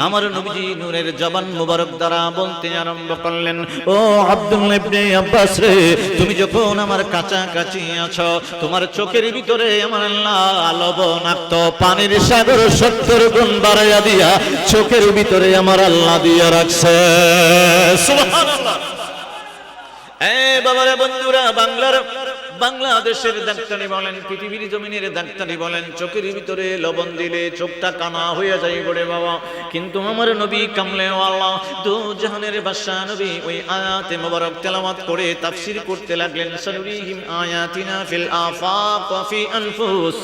আমার নবীজি নূরের জবান মুবারক দ্বারা বলতে আরম্ভ করলেন, ও আব্দুল্লাহ ইবনে আব্বাস রে, তুমি যখন আমার কাছাকাছি আছো, তোমার চোখের ভিতরে আমার আল্লাহ লবণাক্ত পানির সাগর 70 গুণ বাড়াইয়া দিয়া চোখের ভিতরে আমার আল্লাহ দিয়া রাখছে। সুবহানাল্লাহ। বাবারে, বন্ধুরা, বাংলাদেশের ডাক্তারি বলেন, পৃথিবীর জমিনের ডাক্তারি বলেন, চোখের ভিতরে লবণ দিলে চোখটা কানা হয়ে যায় বলে বাবা, কিন্তু আমার নবী কামলেওয়ালা দু জাহানের বাদশা নবী ওই আয়াতে মোবারক তেলাওয়াত করে তাফসীর করতে লাগলেন, সানুরিহিম আয়াতিনা ফিল আফাক ওয়া ফি আনফুস।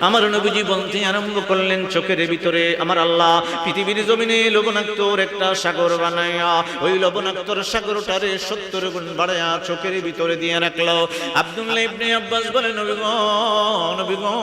আমার নবীজি বলতে আরম্ভ করলেন, চোখের ভিতরে আমার আল্লাহ পৃথিবীর জমিনে লবণাক্তর একটা সাগর বানায়া ওই লবণাক্তর সাগরটারে 70 গুণ বাড়ায়া চোখের ভিতরে দিয়ে রাখলো। আব্দুল্লাহ ইবনে আব্বাস বলেন, নবী গো, নবী গো,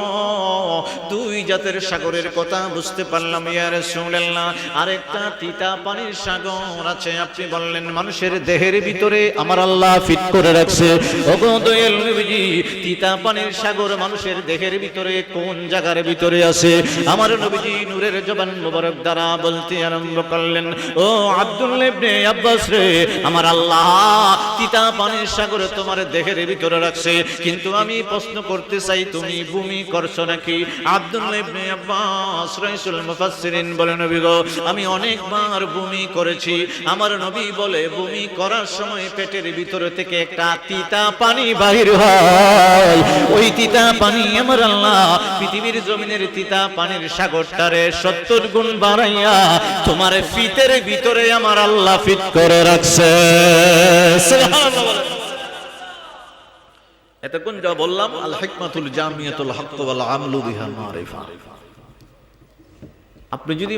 2 জাতের সাগরের কথা বুঝতে পারলাম ইয়া রাসূলুল্লাহ, আরেকটা তিতা পানির সাগর আছে, আপনি বললেন মানুষের দেহের ভিতরে আমার আল্লাহ ফিট করে রাখছে। ওগো দয়াল নবীজি, তিতা পানির সাগর মানুষের দেহের ভিতরে কোন জায়গার ভিতরে আছে? আমার নবীজি নূরের জবান মুবারক দ্বারা বলতে আরম্ভ করলেন, ও আব্দুল্লাহ ইবনে আব্বাস রে, আমার আল্লাহ তিতা পানির সাগর তোমার দেহের ভিতরে রাখছে, কিন্তু আমি প্রশ্ন করতে চাই, তুমি বমি করছো নাকি? আব্দুল্লাহ ইবনে আব্বাস রাইসুল মুফাসসিরিন বলেন, নবী গো, আমি অনেকবার বমি করেছি। আমার নবী বলে, বমি করার সময় পেটের ভিতর থেকে একটা তিতা পানি বাহির হয়, ওই তিতা পানি আমার আল্লাহ পৃথিবীর জমিনের তিতা পানির সাগরটারে 70 গুণ বাড়াইয়া তোমার ফিতের ভিতরে আমার আল্লাহ ফিট করে রাখছে। সুবহানাল্লাহ। এতক্ষণ যা বললাম, আল হিকমাতুল জামিয়াতুল হক ওয়াল আমলু বিহা মারিফা। আপনি যদি